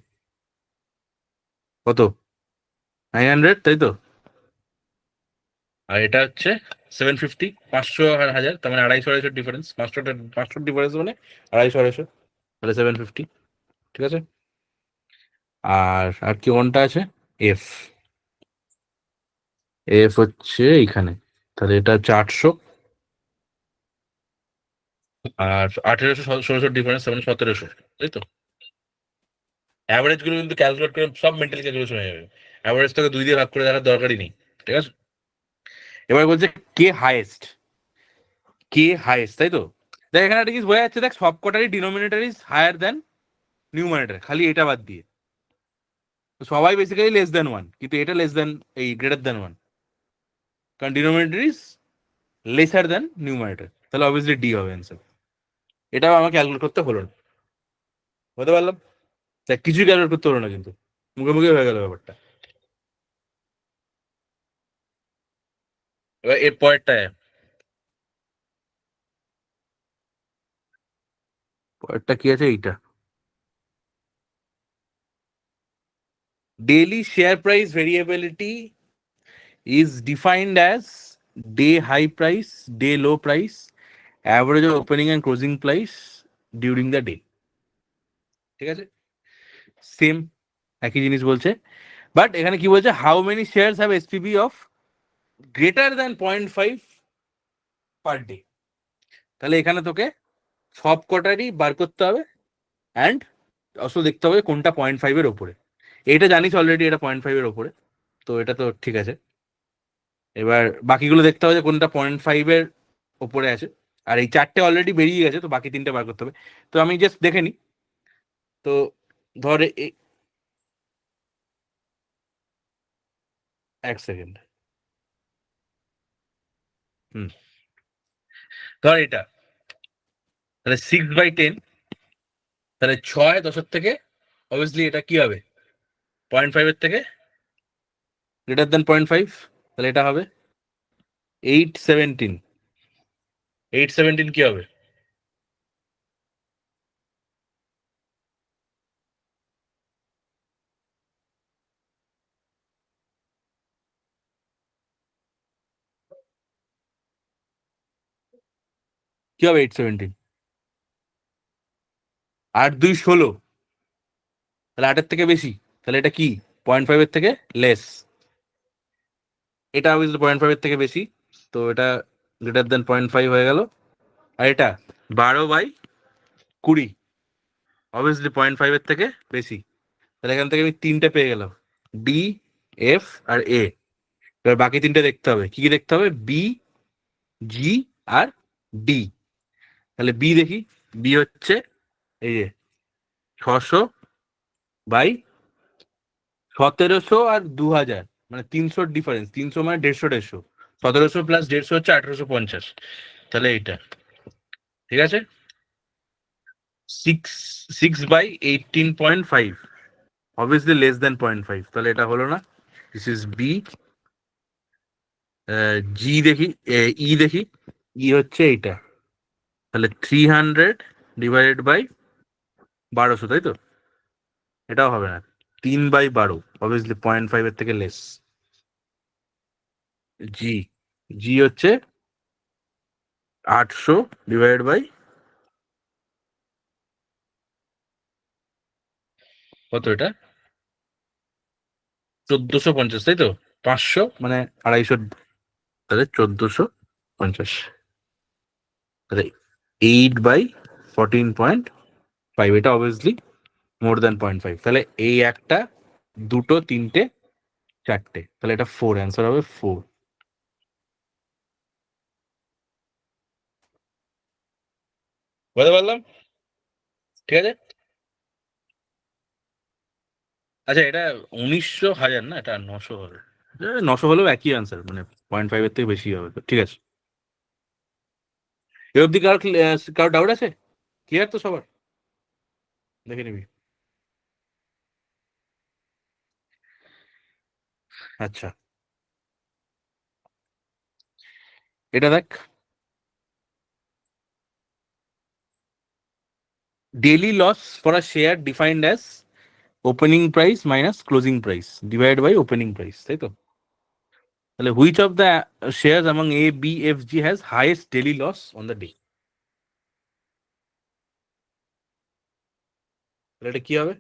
কত? 900, তাই তো? আর এটা হচ্ছে 750, 500 আর 1000, তার মানে 250 250 ডিফারেন্স, 500 ডিফারেন্স মানে 250 250, তাহলে 750, ঠিক আছে? আর আর কি কোনটা আছে? এফ, এফ হচ্ছে এইখানে, তাহলে এটা হচ্ছে 800, আর 1800 1600 ডিফারেন্স মানে 1700, তাই তো? অ্যাভারেজ গুলো কিন্তু ক্যালকুলেট করে সব মেন্টালি ক্যালকুলেশন হয়ে যাবে, অ্যাভারেজ তোকে 2 দিয়ে ভাগ করে দেখার দরকারই নেই, ঠিক আছে? এবার বলছে কে হাইয়েস্ট, কে হাইয়েস্ট, তাই তো? দেখ এখানে একটা জিনিস বোঝা যাচ্ছে, দেখ সব কটারই denominator is higher then numerator, খালি এটা বাদ দিয়ে। তো সবাই বেসিক্যালি লেস দেন 1, কিন্তু এটা লেস দেন, এই গ্রেটার দেন 1, কারণ denominator is laser then numerator, তাহলে অবভিয়াসলি ডি হবে অ্যান্সার। এটাও আমাকে ক্যালকুলেট করতে হলো না, বলতে পারলাম? দেখ কিছুই ক্যালকুলেট করতে হলো না, কিন্তু মুখে মুখে হয়ে গেল ব্যাপারটা। এবার এর পরেরটায়, পরেরটা কি আছে? এইটা daily share price variability is defined as day high price, day low price, average of opening and closing price during the day, ঠিক আছে? সেম একই জিনিস বলছে, বাট এখানে কি বলছে? How many shares have SPB of greater than 0.5 per day. তাহলে এখানে তোকে সব কটারই বার করতে হবে, অ্যান্ড অবশ্য দেখতে হবে কোনটা 0.5 এর ওপরে। এটা জানিস অলরেডি, এটা 0.5 এর ওপরে, তো এটা তো ঠিক আছে। এবার বাকিগুলো দেখতে হবে যে কোনটা 0.5 এর ওপরে আছে, আর এই 4টে অলরেডি বেরিয়ে গেছে, তো বাকি 3টে বার করতে হবে। তো আমি জাস্ট দেখে নিই, তো ধর এক সেকেন্ড, হুম, ধর এটা, তাহলে 6/10, তাহলে 6 10 থেকে অবভিয়াসলি এটা কি হবে? 0.5 এর থেকে গ্রেটার দেন 0.5, তাহলে এটা হবে 8/17, 8/17 কি হবে? কি হবে 8/17? 8 2 16, তাহলে 8-এর থেকে বেশি, তাহলে এটা কি? 0.5 এর থেকে লেস, এটা অবভিয়াসলি 0.5 এর থেকে বেশি, তো এটা গ্রেটার দেন 0.5 হয়ে গেল। আর এটা 12/20, অবভিয়াসলি 0.5 এর থেকে বেশি, তাহলে এখান থেকে আমি 3টে পেয়ে গেলাম, ডি, এফ আর এ। এবার বাকি 3টে দেখতে হবে, কি কি দেখতে হবে? বি, জি আর ডি। তাহলে বি দেখি, বি হচ্ছে এই যে 600/1700 আর 2000, মানে 300 ডিফারেন্স, 300 মানে 150 150, 1700 প্লাস 150 হচ্ছে 1850, তাহলে এইটা, ঠিক আছে? 6/18.5, অবভিয়াসলি লেস দেন 0.5, তাহলে এটা হলো না, দিস ইজ বি। জি দেখি, ই দেখি, ই হচ্ছে এইটা, তাহলে 300 ডিভাইডেড বাই 1200, তাই তো? এটাও হবে না, 3/12, অবভিয়াসলি 0.5 এর থেকে লেস। জি, জি হচ্ছে 800 ডিভাইডেড বাই কত, এটা 1450, তাই তো? 500 মানে 250, তাহলে 1450, তাহলে 8/14.5, এটা অবভিয়াসলি মোর দ্যান 0.5। তাহলে এই একটা, দুটো, তিনটে, চারটে, তাহলে এটা 4, অ্যান্সার হবে 4। বলতে পারলাম? ঠিক আছে। আচ্ছা, এটা 1900, 1000 না, এটা 900 হবে। 900 হলেও একই আনসার, মানে 0.5 এর থেকে বেশি হবে তো, ঠিক আছে। এ অব্দি কারো ডাউট আছে? ক্লিয়ার তো সবার? দেখে নিবি। আচ্ছা, এটা দেখ, daily loss for a share defined as opening price minus closing price divide by opening price, তাই তো? তাহলে which of the shares among A, B, F, G has highest daily loss on the day? তাহলে এটা কি হবে?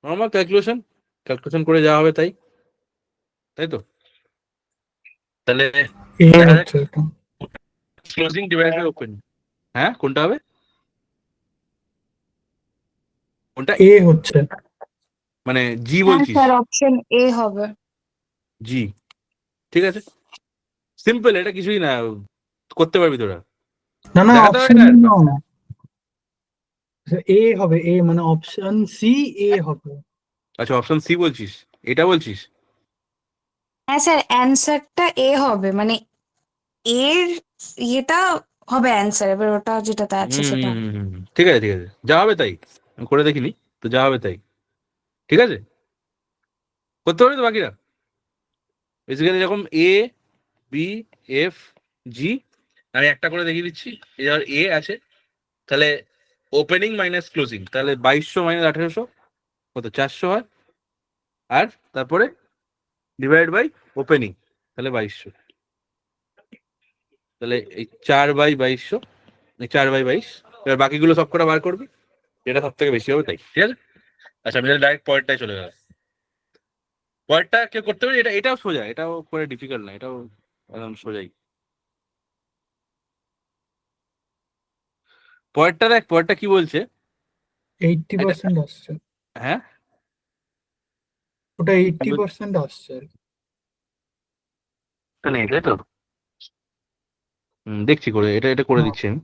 Normal calculation করে যাওয়া হবে, তাই তাই তো? তাহলে এ দেখা যাক, হচ্ছে এটা। Closing divide by opening. হ্যাঁ, কোনটা হবে? কোনটা? এ হচ্ছে। মানে জি হ্যাঁ বলছিস? স্যার, অপশন এ হবে। জি, ঠিক আছে, সিম্পল, এটা কিছুই না, করতে পারবি তোরা। না না, দেখাতে হবে অপশন না? নাও না। এ হবে, এ মানে অপশন সি, এ হবে। আচ্ছা, অপশন সি বলছিস, এটা বলছিস? হ্যাঁ স্যার, অ্যান্সারটা এ হবে, মানে এর ইয়েটা হবে অ্যান্সার, এবার ওটা যেটাতে আছে সেটা। ঠিক আছে, ঠিক আছে, যা হবে তাই। আমি করে দেখিনি, তো যা হবে তাই, ঠিক আছে। করতে পারবি তো বাকিরা? বেসিক্যালি যখন এ, বি, এফ, জি, আমি একটা করে দেখিয়ে দিচ্ছি। এবার এ আছে, তাহলে ওপেনিং মাইনাস ক্লোজিং, তাহলে 2200 মাইনাস 1800 কত, 400 হয়। আর তারপরে ডিভাইড বাই ওপেনিং, তাহলে 2200, তাহলে এই 4/2200, 4/22। এবার বাকিগুলো সব কটা বার করবি, যেটা সব থেকে বেশি হবে তাই, ঠিক আছে। আচ্ছা, আমি ডাইরেক্ট পয়েন্টটাই চলে গেলাম। পয়েন্টটা কেউ করতে পারি? এটাও সোজা, এটাও করে ডিফিকাল্ট না, এটাও একদম সোজাই। পয়েন্টটা দেখ, পয়েন্টটা কি বলছে? 80% আসছে, হ্যাঁ, ওটা 80% আসছে আর কি। নেই, তাই তো? দেখছি করে, এটা এটা করে হ্যাঁ। দিচ্ছি আমি।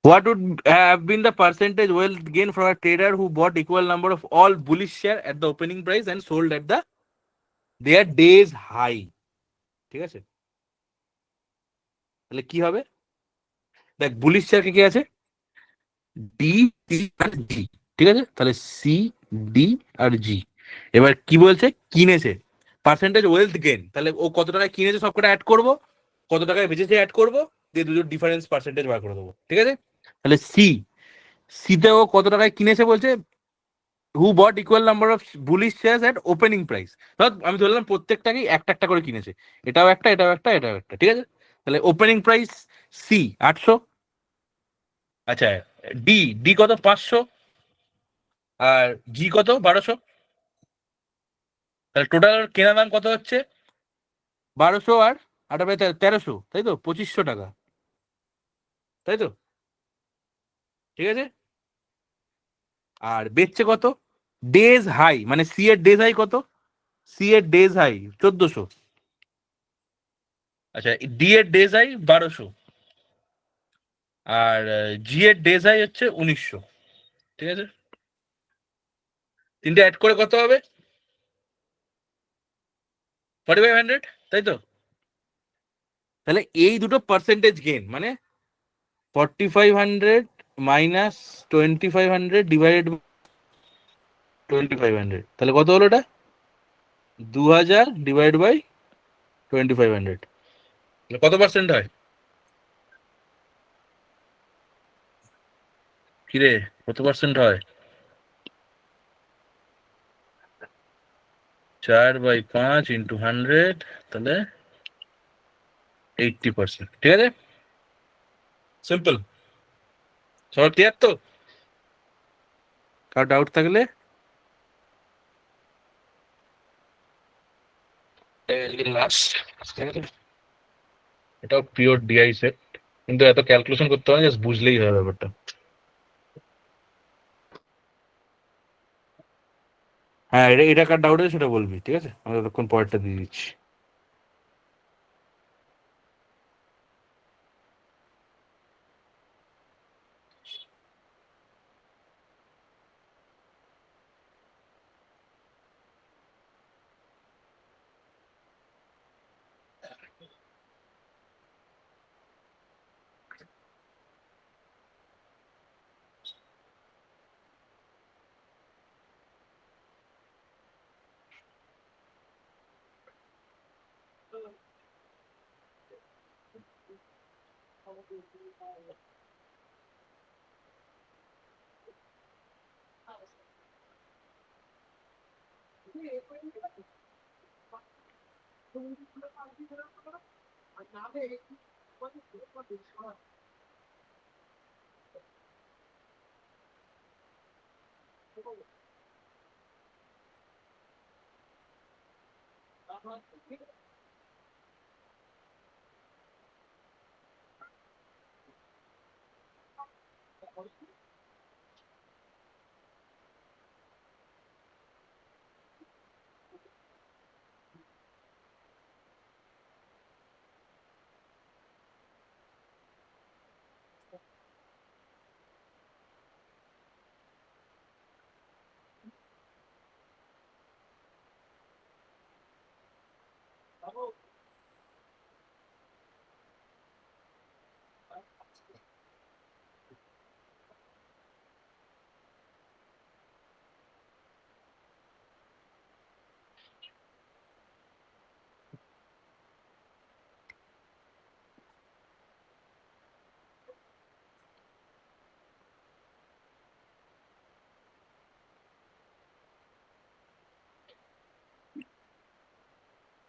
What would have been the percentage wealth gain for a trader who bought equal number of all bullish share at the opening price and sold at their days high? ঠিক আছে, তাহলে কি হবে? দেখ, বুলিশ শেয়ার কে কি আছে? D, C আর জি, ঠিক আছে। তাহলে সি, ডি আর জি। এবার কি বলছে? কিনেছে, পার্সেন্টেজ ওয়েলথ গেন, তাহলে ও কত টাকায় কিনেছে সব কটা অ্যাড করবো, কত টাকায় বেচেছে অ্যাড করবো, দিয়ে দুটোর ডিফারেন্স পার্সেন্টেজ বার করে দেবো, ঠিক আছে। তাহলে সিতে ও কত টাকায় কিনেছে বলছে, who bought equal number of bullish shares at opening price. আমি ধরলাম প্রত্যেকটাকেই একটা একটা করে কিনেছে, এটাও একটা, এটাও একটা, এটাও একটা, ঠিক আছে। তাহলে ওপেনিং প্রাইস সি 800, আচ্ছা, ডি, ডি কত, 500, আর জি কত, 1200। তাহলে টোটাল কেনা দাম কত হচ্ছে? 1200 আর 1300, তাই তো? 2500 টাকা, তাই তো? ঠিক আছে। আর বেচছে কত? ডেজ হাই, মানে সি এর ডেজ হাই কত? সি এর ডেজ হাই 1400, আচ্ছা, ডি এর ডেজ হাই 1200, আর জি এর ডেজ হাই হচ্ছে 1900, ঠিক আছে। তিনটে অ্যাড করে কত হবে? 4500, তাই তো? তাহলে এই দুটো পার্সেন্টেজ গেন, মানে 4500 মাইনাস 2500 ডিভাইডেড 2500, তাহলে কত হলো এটা? 2000 ডিভাইড বাই 2500, কত পার্সেন্ট হয়? কিরে কত পার্সেন্ট হয়? 4/5 ইন্টু 100, তাহলে 80%। ঠিক আছে, সিম্পল। সবার ক্লিয়ার তো? কার ডাউট থাকলে লাস্ট। এটাও পিওর ডিআই সেট, কিন্তু এত ক্যালকুলেশন করতে হবে না, জাস্ট বুঝলেই হয় ব্যাপারটা। হ্যাঁ, এটা কার ডাউট আছে সেটা বলবি, ঠিক আছে? আমি ততক্ষণ পরেরটা দিয়ে দিচ্ছি।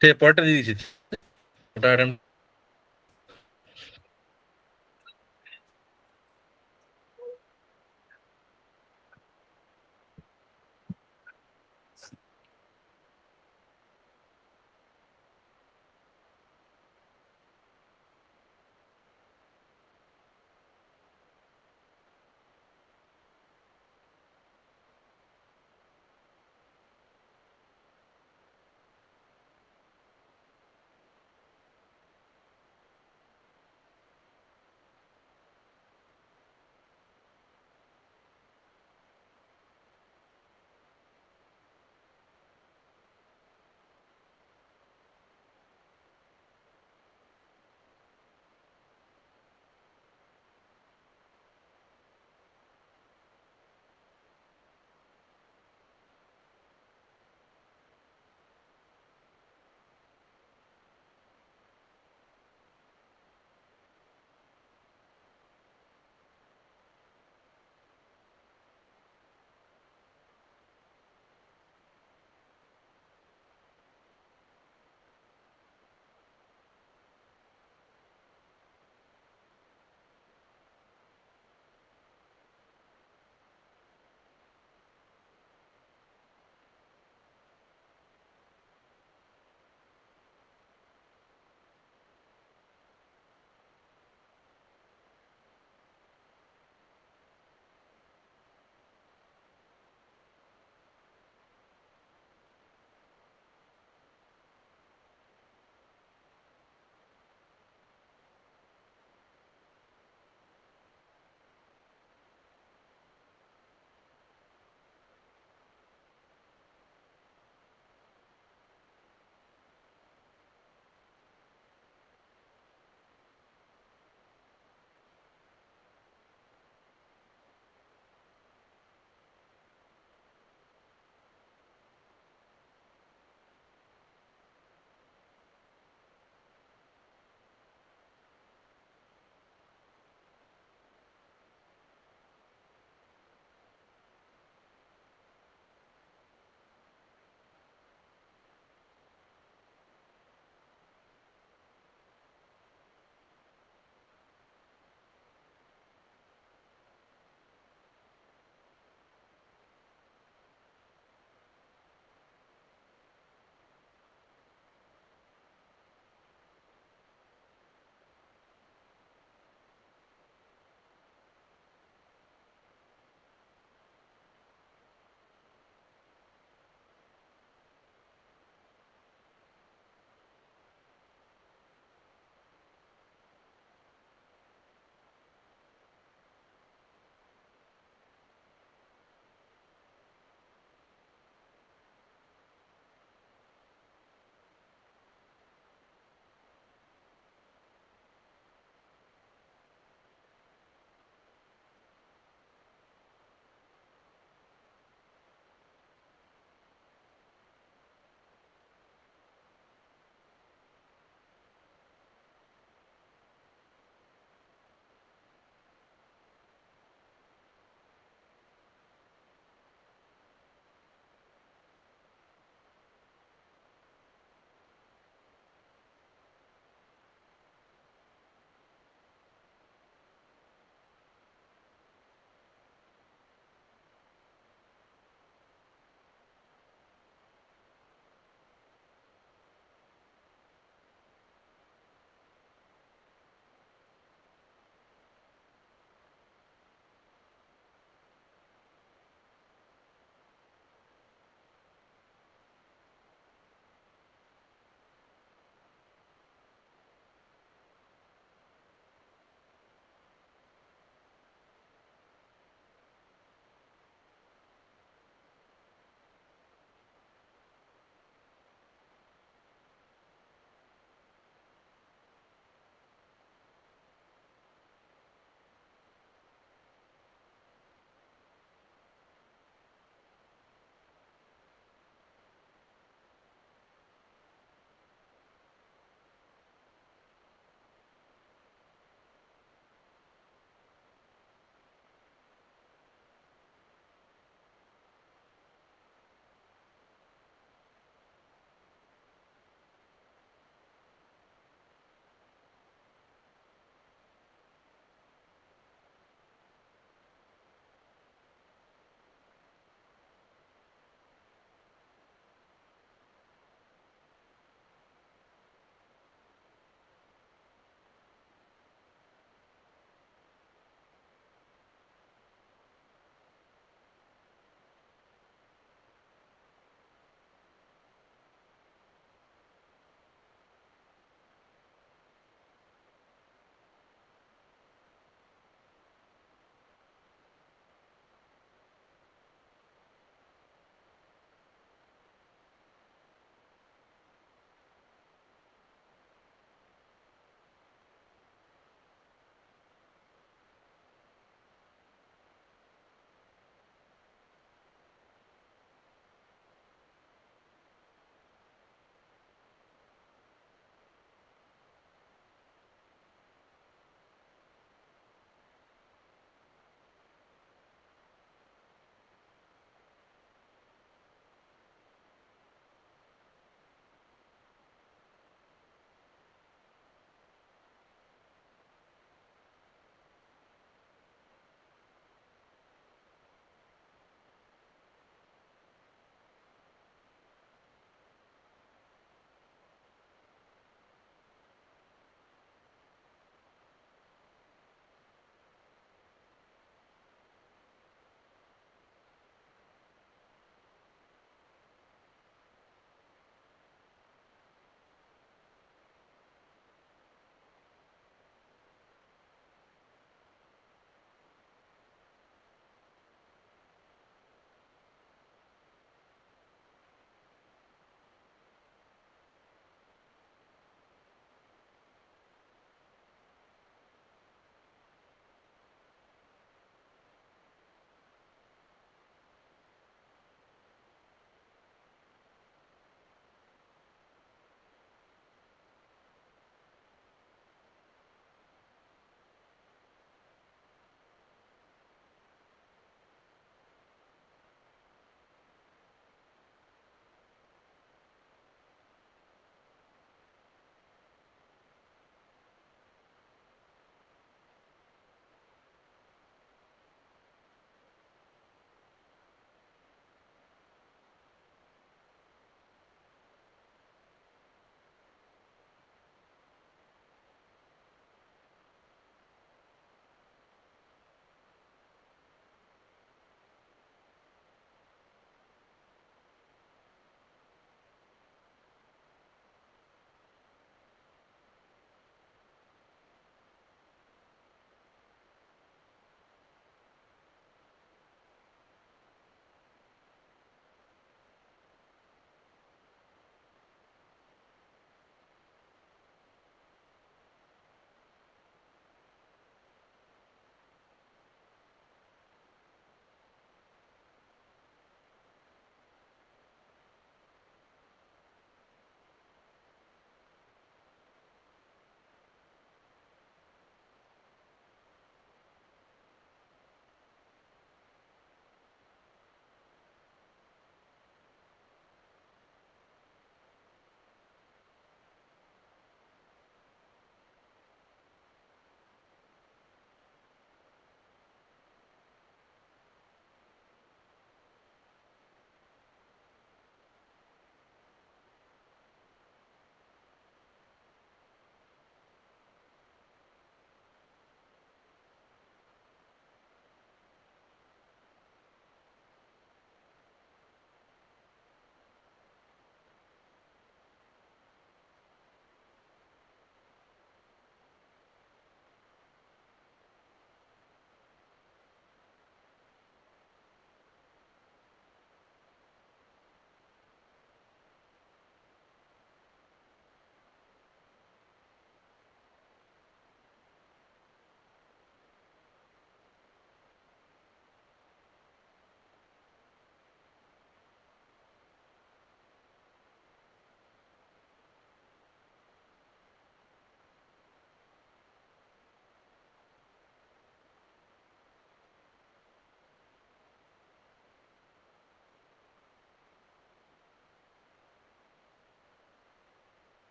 সে পরেরটা দিয়ে দিচ্ছি, ওটা attempt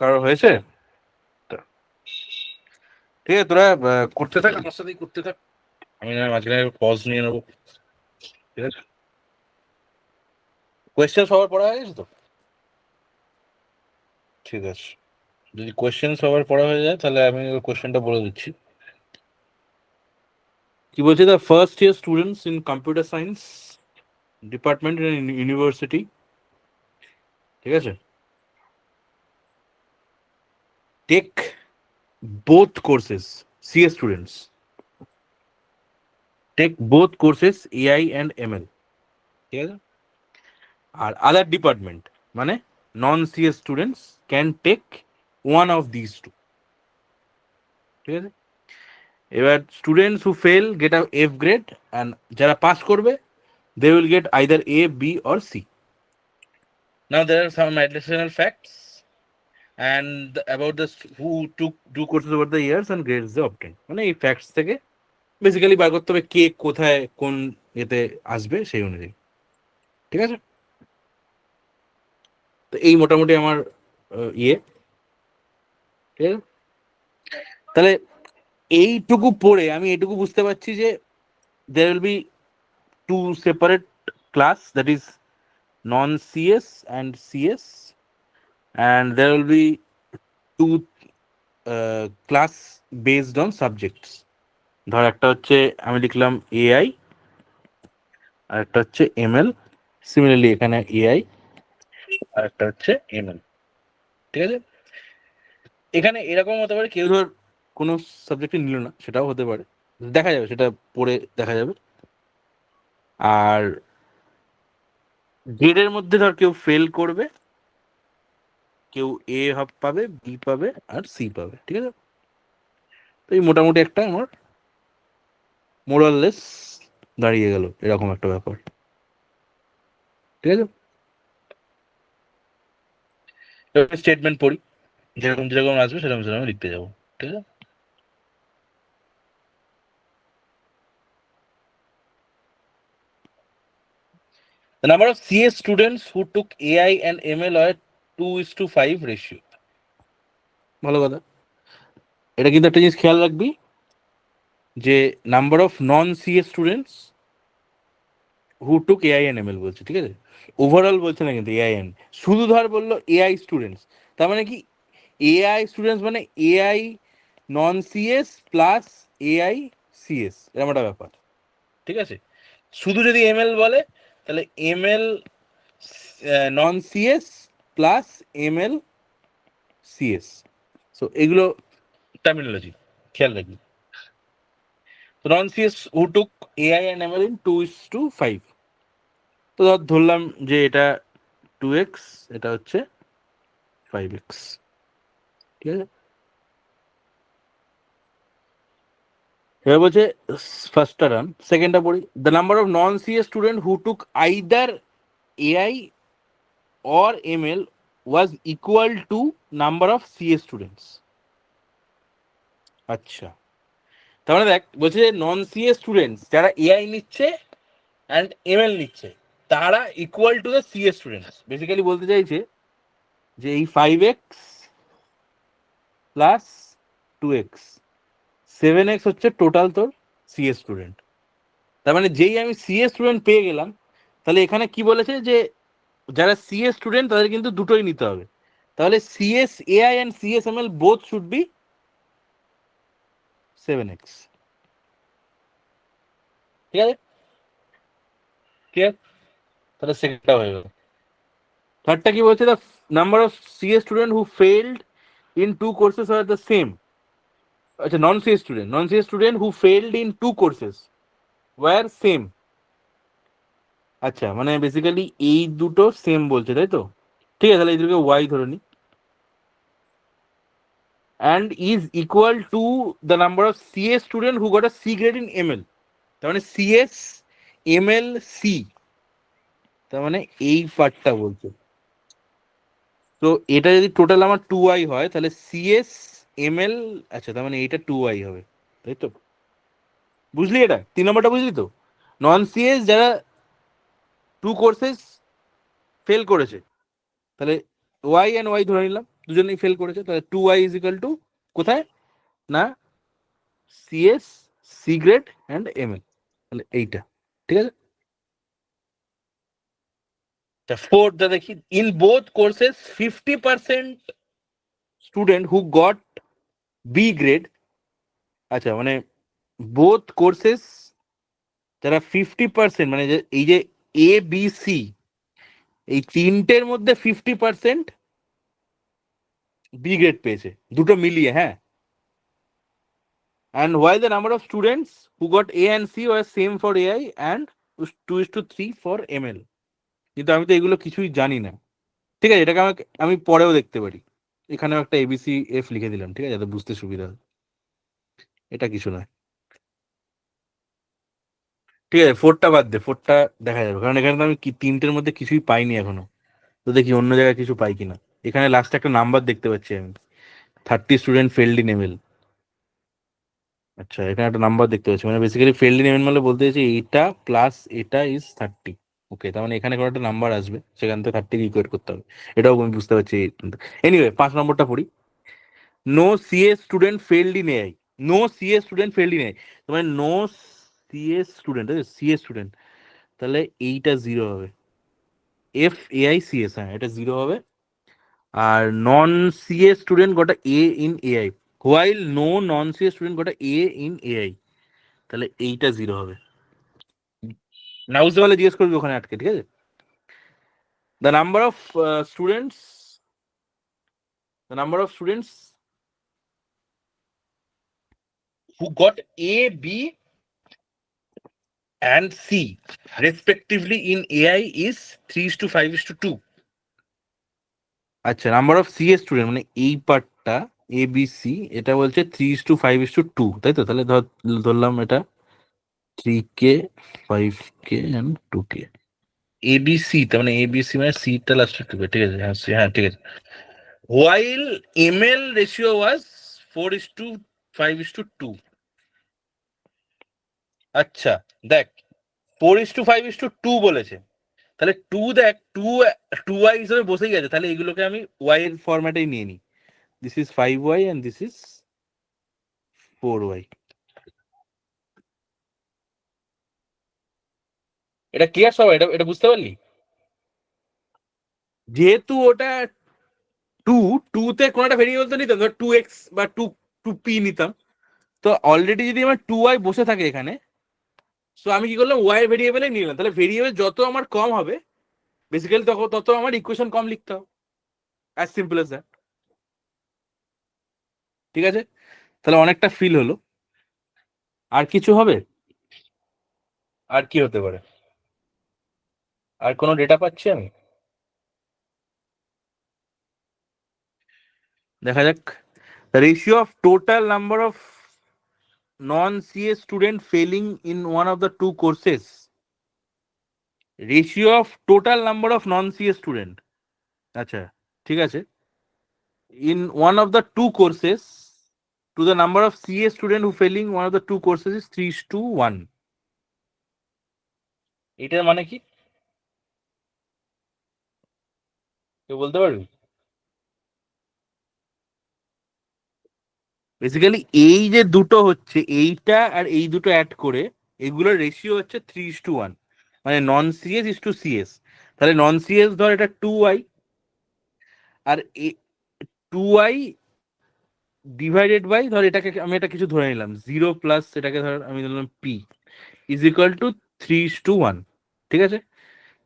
কারো হয়েছে? ঠিক আছে, তোরা করতে থাক, আমার সাথেই করতে থাক, আমি না মাঝখানে পজ নিয়ে নেবো। ঠিক আছে, কোয়েশ্চেন সবার পড়া হয়ে গেছে তো? ঠিক আছে, যদি কোয়েশ্চেন সবার পড়া হয়ে যায় তাহলে আমি কোয়েশ্চেনটা বলে দিচ্ছি। কি বলছে, the first year students in computer science department in university, ঠিক আছে, take both courses, CS students take both courses AI and ML, ঠিক আছে, আর আদার ডিপার্টমেন্ট মানে non CS students can take one of this two, ঠিক আছে। এবার students who fail get a F grade and যারা পাস করবে they will get either A, B or C. Now there are some additional facts and about the who took do courses over the years and grades they obtained. মানে এই facts থেকে basically বার করতে হবে কে কোথায় কোন এতে আসবে সেই অনুযায়ী, ঠিক আছে। তো এই মোটামুটি আমার ইয়ে, ঠিক আছে। তাহলে এইটুকু পড়ে আমি এটুকু বুঝতে পারছি যে there will be two separate class, that is non CS and CS, and there will be two class based on subjects. ধর একটা হচ্ছে আমি লিখলাম এআই আর একটা হচ্ছে এমএল, সিমিলারলি এখানে এআই আর একটা হচ্ছে এমএল, ঠিক আছে। এখানে এরকম হতে পারে কেউ ধর কোনো সাবজেক্টে নিল না, সেটাও হতে পারে, দেখা যাবে, সেটা পড়ে দেখা যাবে। আর গ্রেডের মধ্যে ধর কেউ ফেল করবে, কেউ এ হাফ পাবে, বি পাবে আর সি পাবে, ঠিক আছে। তো এই মোটামুটি একটা আমার মোরাললেস দাঁড়িয়ে গেল এরকম একটা ব্যাপার, ঠিক আছে। স্টেটমেন্ট পড়ি, যেরকম যেরকম আসবে সেরকম সেরকম লিখতে যাবো, ঠিক আছে। The number of CS students who took AI and ML are 2:5 ratio. ভালো কথা। এটা কিন্তু একটা জিনিস খেয়াল রাখবি যে number of non CS students who took AI and ML বলছে, ঠিক আছে, ওভারঅল বলছে না কিন্তু এআই এন্ড, শুধু ধর বললো এআই স্টুডেন্টস, তার মানে কি এআই স্টুডেন্টস মানে AI non CS plus AI CS, এরকম একটা ব্যাপার, ঠিক আছে। শুধু যদি এমএল বলে তাহলে ML non CS plus ML CS, so এগুলো টার্মিনোলজি খেয়াল রাখবি। Non CS who took AI and ML in 2:5, তো ধরলাম যে এটা 2x, এটা হচ্ছে 5x, ঠিক আছে। এবার বলছে ফার্স্টটা রান, সেকেন্ডটা পড়ি। The number of non CS student who took either AI or ML was equal to number of CS students. আচ্ছা, তার মানে দেখ বলছে যে নন সিএস স্টুডেন্টস যারা এআই নিচ্ছে অ্যান্ড এমএল নিচ্ছে তারা equal to the CS students. Basically বলতে চাইছে যে এই 5x প্লাস 2x 7x হচ্ছে টোটাল তোর সিএস স্টুডেন্ট। তার মানে যেই আমি সিএস স্টুডেন্ট পেয়ে গেলাম, তাহলে এখানে কি বলেছে যে যারা সিএস স্টুডেন্ট তাদের কিন্তু দুটোই নিতে হবে, তাহলে CS AI and CS ML both should be 7x, ঠিক আছে, ঠিক আছে। তাহলে সেকেন্ডটা হয়ে গেল। থার্ডটা কি বলছে, the number of CS student who failed in 2 courses are the same. আচ্ছা, non CS student who failed in 2 courses were same. আচ্ছা, মানে বেসিক্যালি এই দুটো সেম বলছে, তাই তো, ঠিক আছে। তাহলে এই দুটোকে ওয়াই ধরে নি, and is equal to the number of CS student who got a C grade in ML. তার মানে CS ML C, তার মানে এই পার্টটা বলছে। তো এটা যদি টোটাল আমার 2i হয় তাহলে CS ML, আচ্ছা তার মানে এইটা 2i হবে, তাই তো, বুঝলি? এটা 3 নম্বরটা বুঝলি তো। নন সিএস যারা 2 কোর্সেস ফেল করেছে, তাহলে ওয়াই অ্যান্ড ওয়াই ধরে নিলাম দুজনেই ফেল করেছে, তাহলে 2y ইজ ইকাল টু কোথায় না CS, C grade and ML, তাহলে এইটা ঠিক আছে। ফোর্থ দেখি, in both courses 50% student who got B grade, আচ্ছা মানে বোথ কোর্সেস যারা 50% মানে এই যে এ বি সি এই তিনটের মধ্যে 50% বি গ্রেড পেয়েছে দুটো মিলিয়ে, হ্যাঁ। And while the number of students who got A and C was same for AI and 2:3 for ML, কিন্তু আমি তো এগুলো কিছুই জানি না, ঠিক আছে, এটাকে আমি পরেও দেখতে পারি, এখানেও একটা এবিসি এফ লিখে দিলাম, ঠিক আছে, যাতে বুঝতে সুবিধা হয়, এটা কিছু নয়, ঠিক আছে। ফোরটা বাদ দে, ফোরটা দেখা যাবে, কারণ এখানে তো আমি তিনটের মধ্যে কিছুই পাইনি এখনো, তো দেখি অন্য জায়গায় কিছু পাই কিনা। এখানে লাস্টে একটা নাম্বার দেখতে পাচ্ছি আমি, 30 স্টুডেন্ট ফেলড ইন এমএল, আচ্ছা এখানে একটা নাম্বার দেখতে পাচ্ছি, মানে বেসিক্যালি ফেলড ইন এমএল মানে বলতে চাইছি এটা প্লাস এটা ইজ 30, ওকে, তার মানে এখানে কোনো একটা নাম্বার আসবে, সেখান থেকে 30 ইকুয়েট করতে হবে, এটাও আমি বুঝতে পারছি। এনিওয়ে 5 নম্বরটা পড়ি, no CS student failed in AI, no CS student failed in AI, মানে no CS student, CS student, তাহলে এইটা 0 হবে, এফ এআই সিএস, হ্যাঁ এটা 0 হবে। আর নন CS student got a A in AI, while no non CS student got a A in AI, তাহলে এইটা 0 হবে। না বুঝতে পারলে জিজ্ঞেস করবি ওখানে আটকে, ঠিক আছে। The number of students, the number of students who got A, B and C respectively in AI is 3:5:2. আচ্ছা নাম্বার অফ সিএস স্টুডেন্ট মানে এই পার্টটা এ বি সি, এটা বলছে 3:5:2, তাই তো, তাহলে ধরলাম এটা 3k 5k and 2k, ABC, তার মানে এবিসি মানে সিটা লাস্টে টুকে, ঠিক আছে, হ্যাঁ হ্যাঁ ঠিক আছে। হোয়াইল এমএল রেশিও ওয়াজ 4:5:2, আচ্ছা দেখ 4:5:2 বলেছে, তাহলে 2 দেখ 2y হিসেবে বসেই গেছে, তাহলে এগুলোকে আমি y এর ফরম্যাটেই নিয়ে নিই, this is 5y and this is 4y। এটা ক্লিয়ার সবাই, এটা এটা বুঝতে পারলি? যেহেতু ওটা 2 তে কোনো একটা ভেরিয়েবল তো নিতাম, ধর 2x বা 2p নিতাম, তো অলরেডি যদি আমার 2y বসে থাকে এখানে, সো আমি কি করলাম y এর ভেরিয়েবলে নিলাম, তাহলে ভেরিয়েবল যত আমার কম হবে বেসিক্যালি তত আমার ইকুয়েশন কম লিখতে হবে, অ্যাজ সিম্পল অ্যাজ দ্যাট, ঠিক আছে। তাহলে অনেকটা ফিল হলো, আর কিছু হবে, আর কি হতে পারে, আর কোনো ডেটা পাচ্ছি আমি, দেখা যাক। The ratio of total number of non-CS student failing in one of the two courses, ratio of total number of non-CS student, আচ্ছা ঠিক আছে, in one of the two courses to the number of CS student who failing one of the two courses is 3:1, এটার মানে কি কেউ বলতে পারবি? Basically এই যে দুটো হচ্ছে এইটা আর এই দুটো অ্যাড করে এগুলোর রেশিও হচ্ছে 3:1, মানে non CS is to CS, তাহলে নন সিএস ধর এটা 2y R 2y divided by, ধর এটাকে আমি এটা কিছু ধরে নিলাম 0 প্লাস এটাকে ধর আমি ধরলাম পি ইজ ইকুয়াল টু 3:1, ঠিক আছে।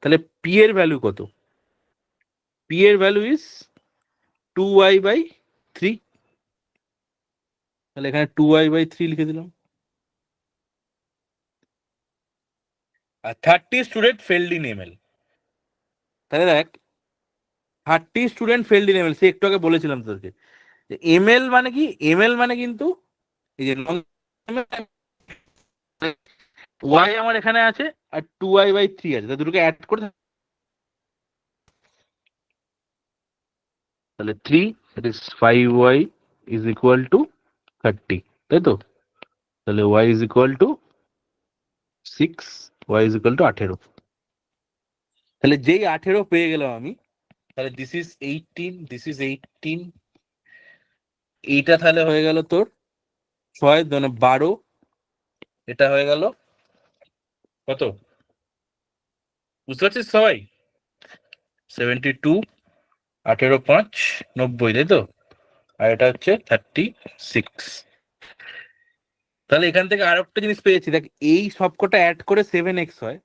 তাহলে পি এর ভ্যালু কত? পি এর ভ্যালু ইজ 2y/3, তাহলে এখানে 2y/3 লিখে দিলাম। আর 30 স্টুডেন্ট ফেলড ইন এমএল, তাহলে দেখ 30 স্টুডেন্ট ফেলড ইন এমএল, সে একটু আগে বলেছিলাম তোদেরকে, এমএল মানে কি, এমএল মানে কিন্তু এই যে ওয়াই আমার এখানে আছে আর 2y/3 আছে, তা দুটোকে অ্যাড করে তাহলে 3, that is 5y is equal to 30, তাই তো, তাহলে y is equal to 6, y is equal to 18, তাহলে যেই 18 পেয়ে গেলাম আমি, তাহলে দিস ইজ 18, দিস ইজ 18, এইটা তাহলে হয়ে গেল তোর 6 মানে 12, এটা হয়ে গেল কত, বুঝতে পারছিস সবাই? 72, 18 5 90, তাই তো? আর এটা হচ্ছে 36। তাহলে এখান থেকে আর একটা জিনিস পেয়েছি, দেখ এই সবকটা অ্যাড করে 7x হয়,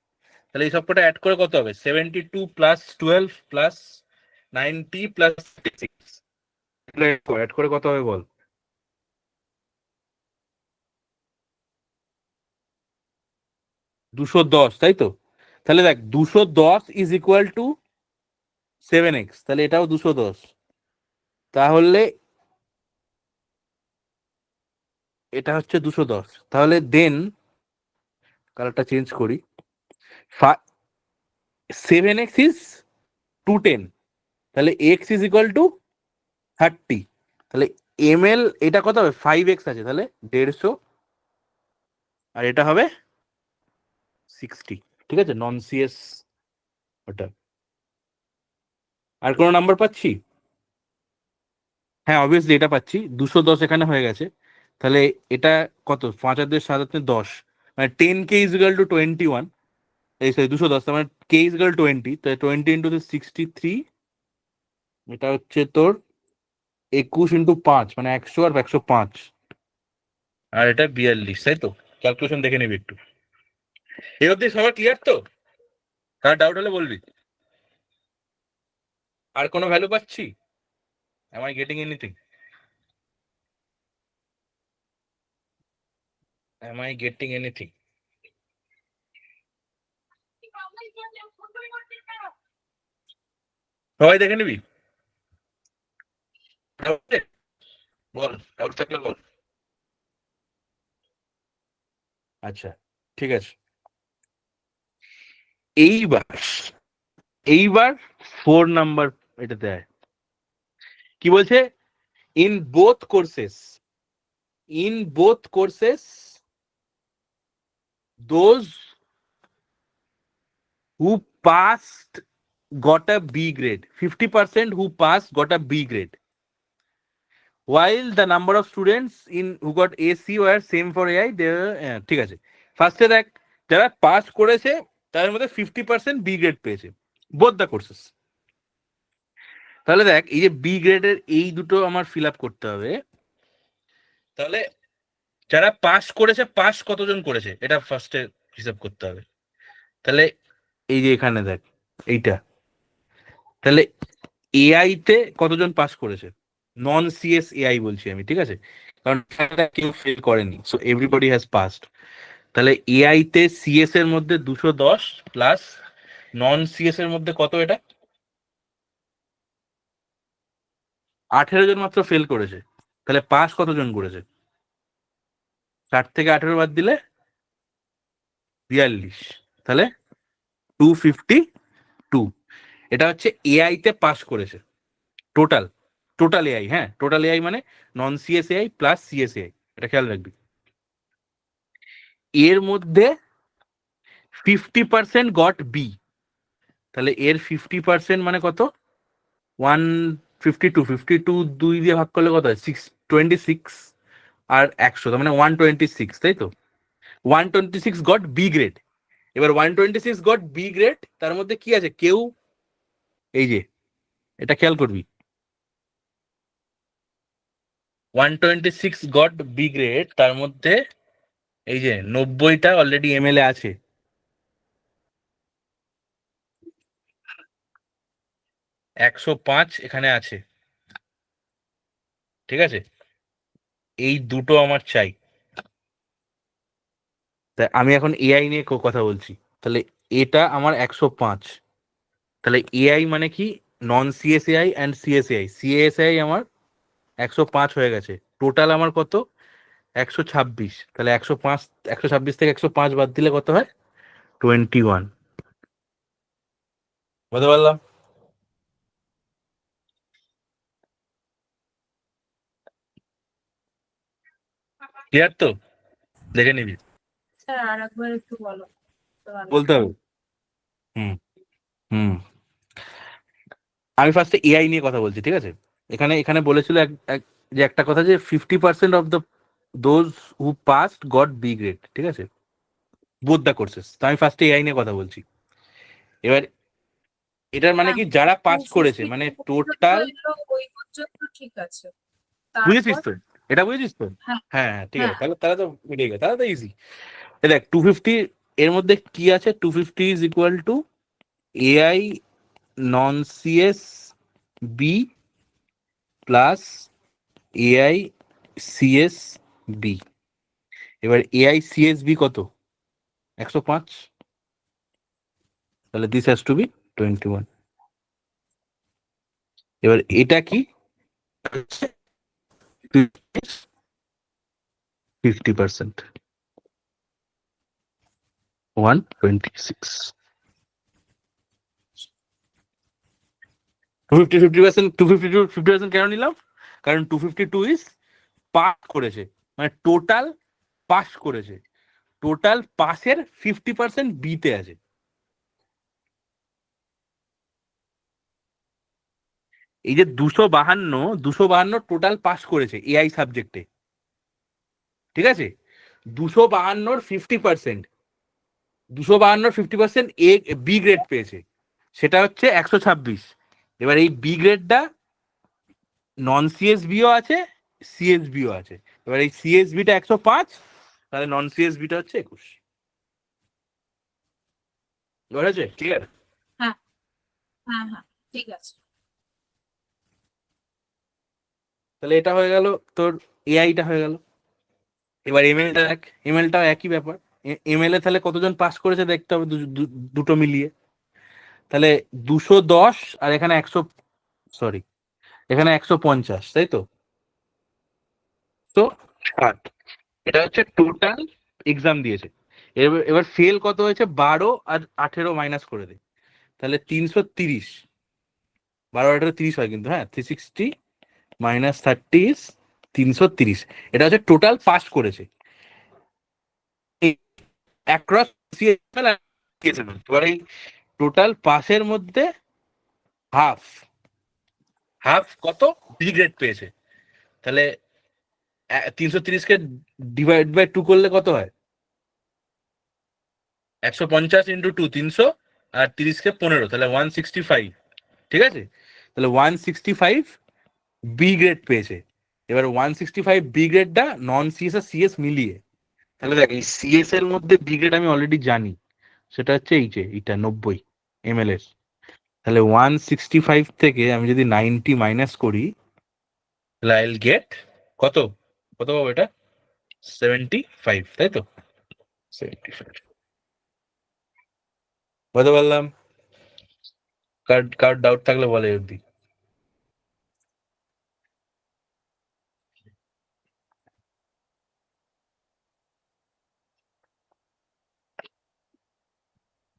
তাহলে এই সবকটা অ্যাড করে কত হবে? 72 প্লাস 12 প্লাস 90 প্লাস 36, অ্যাড করে কত হবে বল? 210, তাই তো? তাহলে দেখ 210 ইজ ইকুয়াল টু 7x, তাহলে এটাও 210। তাহলে এটা হচ্ছে 210। তাহলে দেন কালারটা চেঞ্জ করি, 7x ইজ 210, তাহলে x ইজ ইকুয়াল টু 30, তাহলে ml এটা কত হবে? 5x আছে, তাহলে 150, আর এটা হবে 60। ঠিক আছে, নন সিএস ওটা। আর কোনো নাম্বার পাচ্ছি? হ্যাঁ অবভিয়াসলি এটা পাচ্ছি, 210 এখানে হয়ে গেছে। তাহলে এটা কত? 5 আর 2 7 আর 10, মানে 10k ইজ ইকুয়াল টু 21, এই সরি 210, তার মানে k ইজ ইকুয়াল 20, তাহলে 20 ইন্টু 63, এটা হচ্ছে তোর 21 ইন্টু 5, মানে 100 আর 105, আর এটা 42, তাই তো? ক্যালকুলেশন দেখে নিবি একটু। এই অবধি সবার ক্লিয়ার তো? কার ডাউট হলে বলবি। আর কোনো ভ্যালু পাচ্ছি? Am I getting anything? Am I getting anything? সবাই দেখে নিবি। বল, ডাউট থাকলে বল। আচ্ছা ঠিক আছে, এইবার এইবার 4 নাম্বার এটাতে আয়। কি বলছে? In both courses, in both courses those who passed got a B grade, 50% who passed got a B grade, while the number of students in who got AC were same for AI, they ঠিক আছে। ফার্স্টে দেখ, যারা pass করেছে তাদের মধ্যে 50% B grade পেয়েছে, both the courses. তাহলে দেখ এই যে বি গ্রেডের এই দুটো আমার ফিল আপ করতে হবে। তাহলে যারা পাস করেছে, পাস কতজন করেছে এটা ফার্স্টে হিসাব করতে হবে। তাহলে এই যে এখানে দেখ এইটা, তাহলে এআই তে কতজন পাস করেছে? নন সিএস এআই বলছি আমি, ঠিক আছে, কারণ কেউ ফেল করেনি, সো এভরিবডি হ্যাজ পাসড। তাহলে এআই তে সিএস এর মধ্যে 210 প্লাস নন সিএস এর মধ্যে কত? এটা 18 জন মাত্র ফেল করেছে, তাহলে পাস কতজন করেছে? 60 থেকে 18 বাদ দিলে 42, তাহলে 252। এটা হচ্ছে এআই তে পাস করেছে টোটাল, টোটাল এআই। হ্যাঁ টোটাল এআই মানে non CS AI plus CS AI, এটা খেয়াল রাখবি। এর মধ্যে 50% গট বি, তাহলে এর 50% মানে কত? 152, 52 2 দিয়ে ভাগ করলে কত হয়? 26, আর 100, তার মানে 126, তাই তো? 126 গট বি গ্রেড। এবার 126 গট বি গ্রেড, তার মধ্যে কি আছে? কেউ এই যে এটা খেয়াল করবি, 126 গট বি গ্রেড, তার মধ্যে এই যে 90টা অলরেডি এমএলএ আছে, 105 এখানে আছে, ঠিক আছে? এই দুটো আমার চাই। তাই আমি এখন এআই নিয়ে কথা বলছি। তাহলে এটা আমার 105, তাহলে এআই মানে কি? নন সিএসএআই অ্যান্ড সিএসএআই, সিএসএআই আমার 105 হয়ে গেছে, টোটাল আমার কত? 126। তাহলে 105, 126 থেকে 105 বাদ দিলে কত হয়? 21। বলতে পারলাম? ক্লিয়ার তো? দেখে নিবি, স্যার আর একবার একটু বলো। বলতে হবে। হুম হুম, আমি ফার্স্টে এআই নিয়ে কথা বলছি, ঠিক আছে? এখানে এখানে বলেছিল যে একটা কথা, যে 50% of the those who passed got B grade, ঠিক আছে, বোথ দ্য কোর্সেস। তো আমি ফার্স্টে এআই নিয়ে কথা বলছি। এবার এটার মানে কি, যারা পাস করেছে মানে টোটাল, ওই পর্যন্ত ঠিক আছে। বুঝেছিস তারপর তো? এটা বুঝেছিস তো? হ্যাঁ, হ্যাঁ হ্যাঁ, ঠিক আছে, হ্যাঁ। তাহলে তাহলে তো মিটে গেছে, তাহলে তো ইজি। দেখ 250 এর মধ্যে কি আছে, 250 is equal to AI non CS B plus AI CS B. এবার এআই সিএস বি কত? 105। তাহলে দিস হ্যাজ টু বি 21। এবার এটা কি, 50%, 126। 50% কেন নিলাম? কারণ 252 ইজ পাস করেছে, মানে টোটাল পাস করেছে, টোটাল পাসের 50% বিতে আছে। এই যে 252 টোটাল পাস করেছে এআই সাবজেক্টে, ঠিক আছে? 252 50%, 252 এ বি গ্রেড পেয়েছে, সেটা হচ্ছে 126। এবার এই বি গ্রেডটা নন সিএসবিও আছে, সিএসবিও আছে। এবার এই সিএসবিটা 105, তাহলে নন সিএসবিটা হচ্ছে 21। এবার হচ্ছে ক্লিয়ার? হ্যাঁ, হ্যাঁ, হ্যাঁ, ঠিক আছে। তাহলে এটা হয়ে গেল তোর, এআইটা হয়ে গেল। এবার এমএলটা দেখ, এমএলটাও একই ব্যাপার। এমএল এ তাহলে কতজন পাস করেছে দেখতে হবে, দুটো মিলিয়ে। তাহলে 210 আর এখানে 100, সরি এখানে 150, তাই তো? তো 60, এটা হচ্ছে টোটাল এক্সাম দিয়েছে। এবার ফেল কত হয়েছে, 12 আর 18 মাইনাস করে দে, তাহলে 330। 12 18 30 হয় কিন্তু, হ্যাঁ, 360 মাইনাস 30 ইজ 330। এটা হচ্ছে টোটাল পাস করেছে অ্যাক্রস সিএসএল। এবার এই টোটাল পাসের মধ্যে হাফ, হাফ কত, বি গ্রেড পেয়েছে। তাহলে 330কে ডিভাইড বাই 2 করলে কত হয়, 150 ইন্টু 2 300, আর 30কে 15, তাহলে 165, ঠিক আছে? তাহলে 165 বি গ্রেড পেয়েছে। এবার 165 বি গ্রেডটা নন সিএস আর সিএস মিলিয়ে, তাহলে দেখ এই সিএস এর মধ্যে বি গ্রেড আমি অলরেডি জানি, সেটা হচ্ছে এই যে এটা 90 এমএল এর। তাহলে 165 থেকে আমি যদি 90 মাইনাস করি, তাহলে আই উইল গেট কত, কত পাবো এটা, 75, তাই তো? 75 বলতে পারলাম। কার ডাউট থাকলে বলে অব্দি।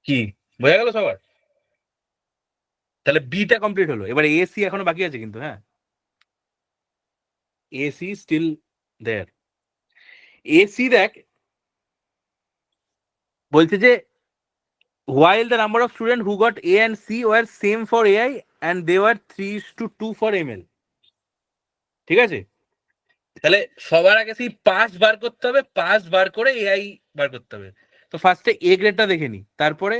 কি বোঝা গেল সবার? তাহলে বিটা কমপ্লিট হলো, এবার এসি এখনো বাকি আছে কিন্তু, হ্যাঁ, এসি স্টিল দেয়ার। এসি দেখ বলছে যে while the number of students who got A and C were same for AI and they were 3:2 for ML, ঠিক আছে? তাহলে সবার আগে সেই পাস বার করতে হবে, পাস বার করে এআই বার করতে হবে। তো ফার্স্টে এ গ্রেডটা দেখে নি, তারপরে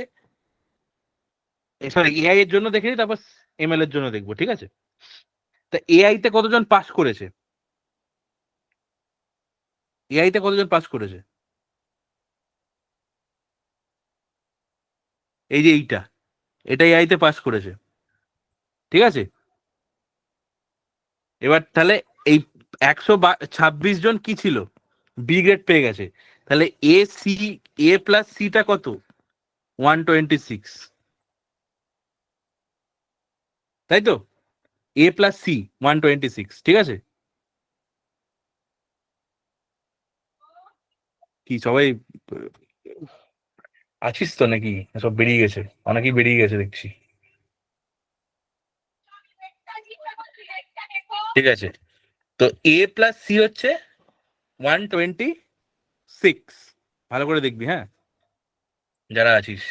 সরি এআই এর জন্য দেখে নি, তারপর এমএল এর জন্য দেখবো, ঠিক আছে? তা এআই তে কতজন পাস করেছে, এআই তে কতজন পাস করেছে? এই যে এটা এআই তে পাস করেছে, ঠিক আছে? এবার তাহলে এই 126 জন কি ছিল, বি গ্রেড পেয়ে গেছে। তাহলে এ প্লাস সিটা কত, 126, তাই তো? এ প্লাস সি 126, ঠিক আছে? কি সবাই আছিস তো নাকি, সব বেরিয়ে গেছে, অনেকেই বেরিয়ে গেছে দেখছি, ঠিক আছে? তো এ প্লাস সি হচ্ছে 126, ভালো করে দেখবি, হ্যাঁ, যারা আছিস।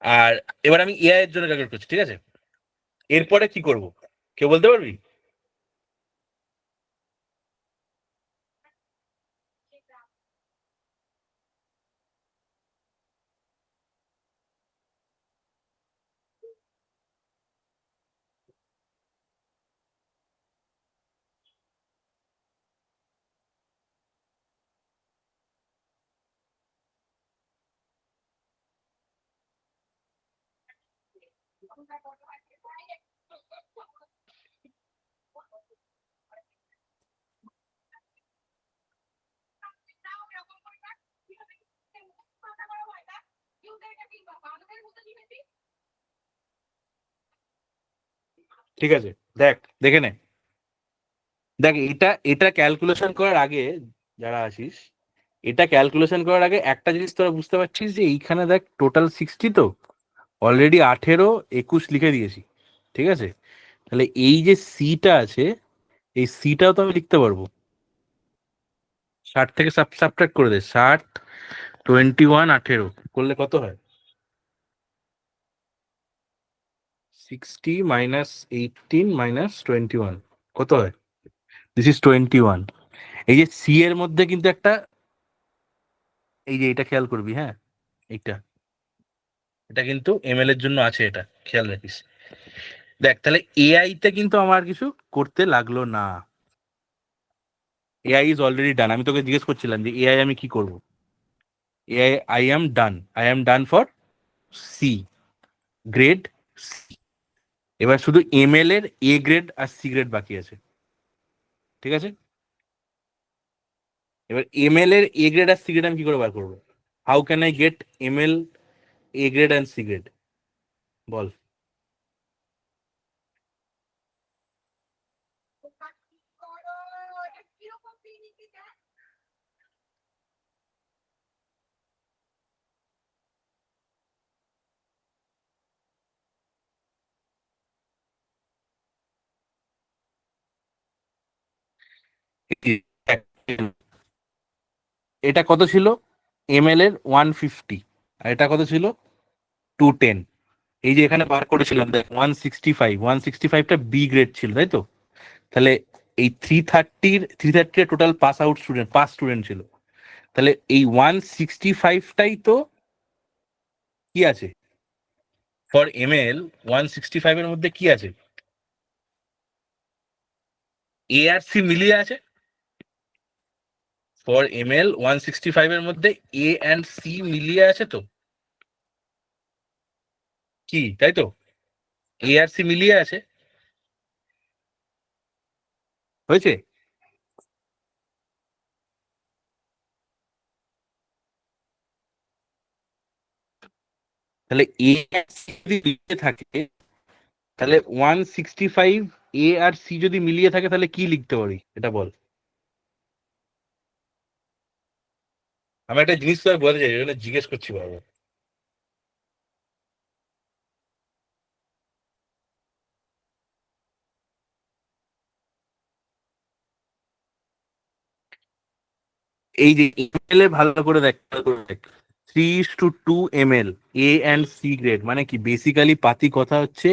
আর এবার আমি এআই এর জন্য ক্যালকুলেট করছি, ঠিক আছে? এরপরে কি করব কেউ বলতে পারবি? ঠিক আছে, দেখ দেখে নে। দেখ এটা এটা ক্যালকুলেশন করার আগে যারা আছিস, এটা ক্যালকুলেশন করার আগে একটা জিনিস তোরা বুঝতে পারছিস যে এইখানে দেখ টোটাল 60, তো অলরেডি 18, 21 লিখে দিয়েছি, ঠিক আছে? তাহলে এই যে সিটা আছে, এই সিটাও তো আমি লিখতে পারবো। 60 থেকে সাবট্রাক্ট করে দে, 60, 21, 18 করলে কত হয়? 60 মাইনাস 18 মাইনাস 21 কত হয়? This is 21। এই যে সি এর মধ্যে কিন্তু একটা, এই যে এটা খেয়াল করবি, হ্যাঁ এইটা, এটা কিন্তু এমএল এর জন্য আছে, এটা খেয়াল রাখিস। দেখ তাহলে এআই তে কিন্তু আমার কিছু করতে লাগলো না, এআই ইজ অলরেডি ডান। আমি তোকে জিজ্ঞেস করছিলাম যে এআই আমি কি করব, AI I am done for C grade. এবার শুধু এমএল এর এ গ্রেড আর সি গ্রেড বাকি আছে, ঠিক আছে? এবার এমএল এর এ গ্রেড আর সি গ্রেড আমি কি করে বার করবো? How can I get ML A grade and C grade, বল? এটা কত ছিল? এমএল এর 150, আর এটা কত ছিল? 210। এই যে এখানে বার করেছিলাম দেখ 165টা বি গ্রেড ছিল, তাই তো? তাহলে এই 330 টোটাল পাস স্টুডেন্ট ছিল। তাহলে এই 165টাই তো কি আছে ফর এমএল? 165 এর মধ্যে কি আছে? এ আর সি মিলিয়ে আছে। ফর এমএল 165 এর মধ্যে এ অ্যান্ড সি মিলিয়ে আছে, তো কি তাই তো? এ আর সি মিলিয়ে আছে, হয়েছে? তাহলে এ আর সি যদি মিলিয়ে থাকে, তাহলে 165 এ আর সি যদি মিলিয়ে থাকে, তাহলে কি লিখতে পারি এটা বল? আমি একটা জিনিস তো বলতে চাই, ওই জন্য জিজ্ঞেস করছি বারবার। এই যে এমএল এ ভালো করে দেখ, 3:2 ml A and C grade, মানে কি বেসিক্যালি পাতি কথা হচ্ছে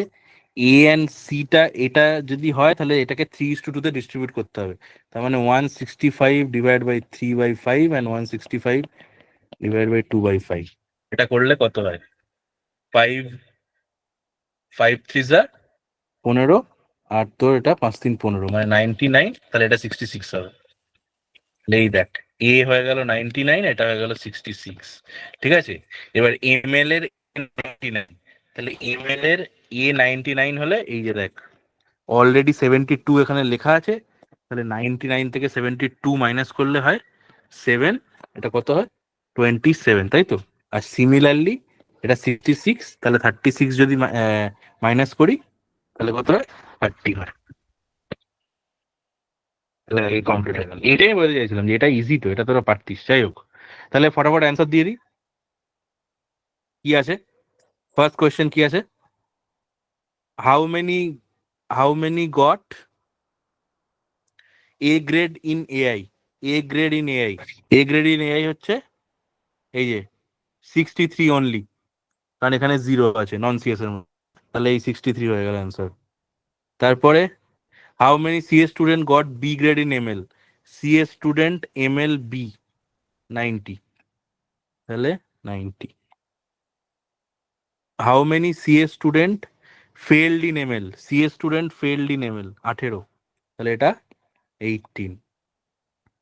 এ অ্যান্ড সিটা এটা যদি হয় তাহলে এটাকে 3:2 তে ডিস্ট্রিবিউট করতে হবে। তার মানে 165 divide by 3/5 and 165 divide by 2/5। এটা করলে কত হয়? 5 5 3 যা 15, আর তোর এটা 5 3 15, মানে 99। তাহলে এটা 66 হবে। এই দেখ, এ হয়ে গেল 99, এটা হয়ে গেল 66, ঠিক আছে? এবার এমএল এর 99, তাহলে এমএল এর এ 99 হলে এই যে দেখ অলরেডি 72 এখানে লেখা আছে, তাহলে 99 থেকে 72 মাইনাস করলে হয় 7, এটা কত হয়? 27, তাই তো? আর সিমিলারলি এটা 66, তাহলে 36 যদি মাইনাস করি তাহলে কত হয়? 30 হয়। তাহলে এই কমপ্লিট হয়ে গেল। এটাই বলতে চাইছিলাম যে এটা ইজি, তো এটা তোরা পারতিস। যাই হোক, তাহলে ফটাফট অ্যান্সার দিয়ে দিই। কি আছে ফার্স্ট কোয়েশ্চেন? কি আছে? How many got A grade in AI? A grade in AI, A grade in AI হচ্ছে এই যে 63 অনলি। কারণ এখানে 0 আছে নন সিএস এর মধ্যে, তাহলে এই 63 হয়ে গেল অ্যান্সার। তারপরে how many CS student got B grade in ML? CS student ML B 90, তাহলে 90। How many CS student failed in ML? CS student failed in ML 18, তাহলে এটা 18।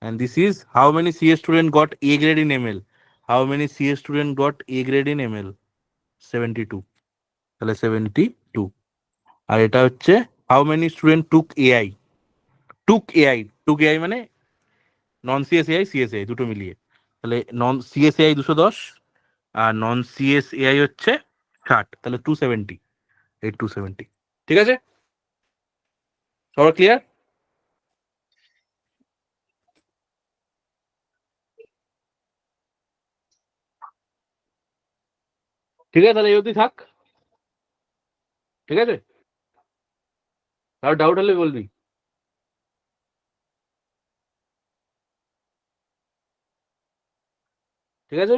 And this is how many CS student got A grade in ML? How many CS student got A grade in ML? 72, তাহলে 72। আর এটা হচ্ছে how many student took AI? took AI মানে non CS AI CS AI দুটো মিলিয়ে, তাহলে নন CS AI 210 আর নন CS AI হচ্ছে 60, তাহলে 270, 270। ঠিক আছে, সবার ক্লিয়ার? ঠিক আছে, তাহলে এই অবধি থাক। ঠিক আছে, আর ডাউট হলে বলবি। ঠিক আছে।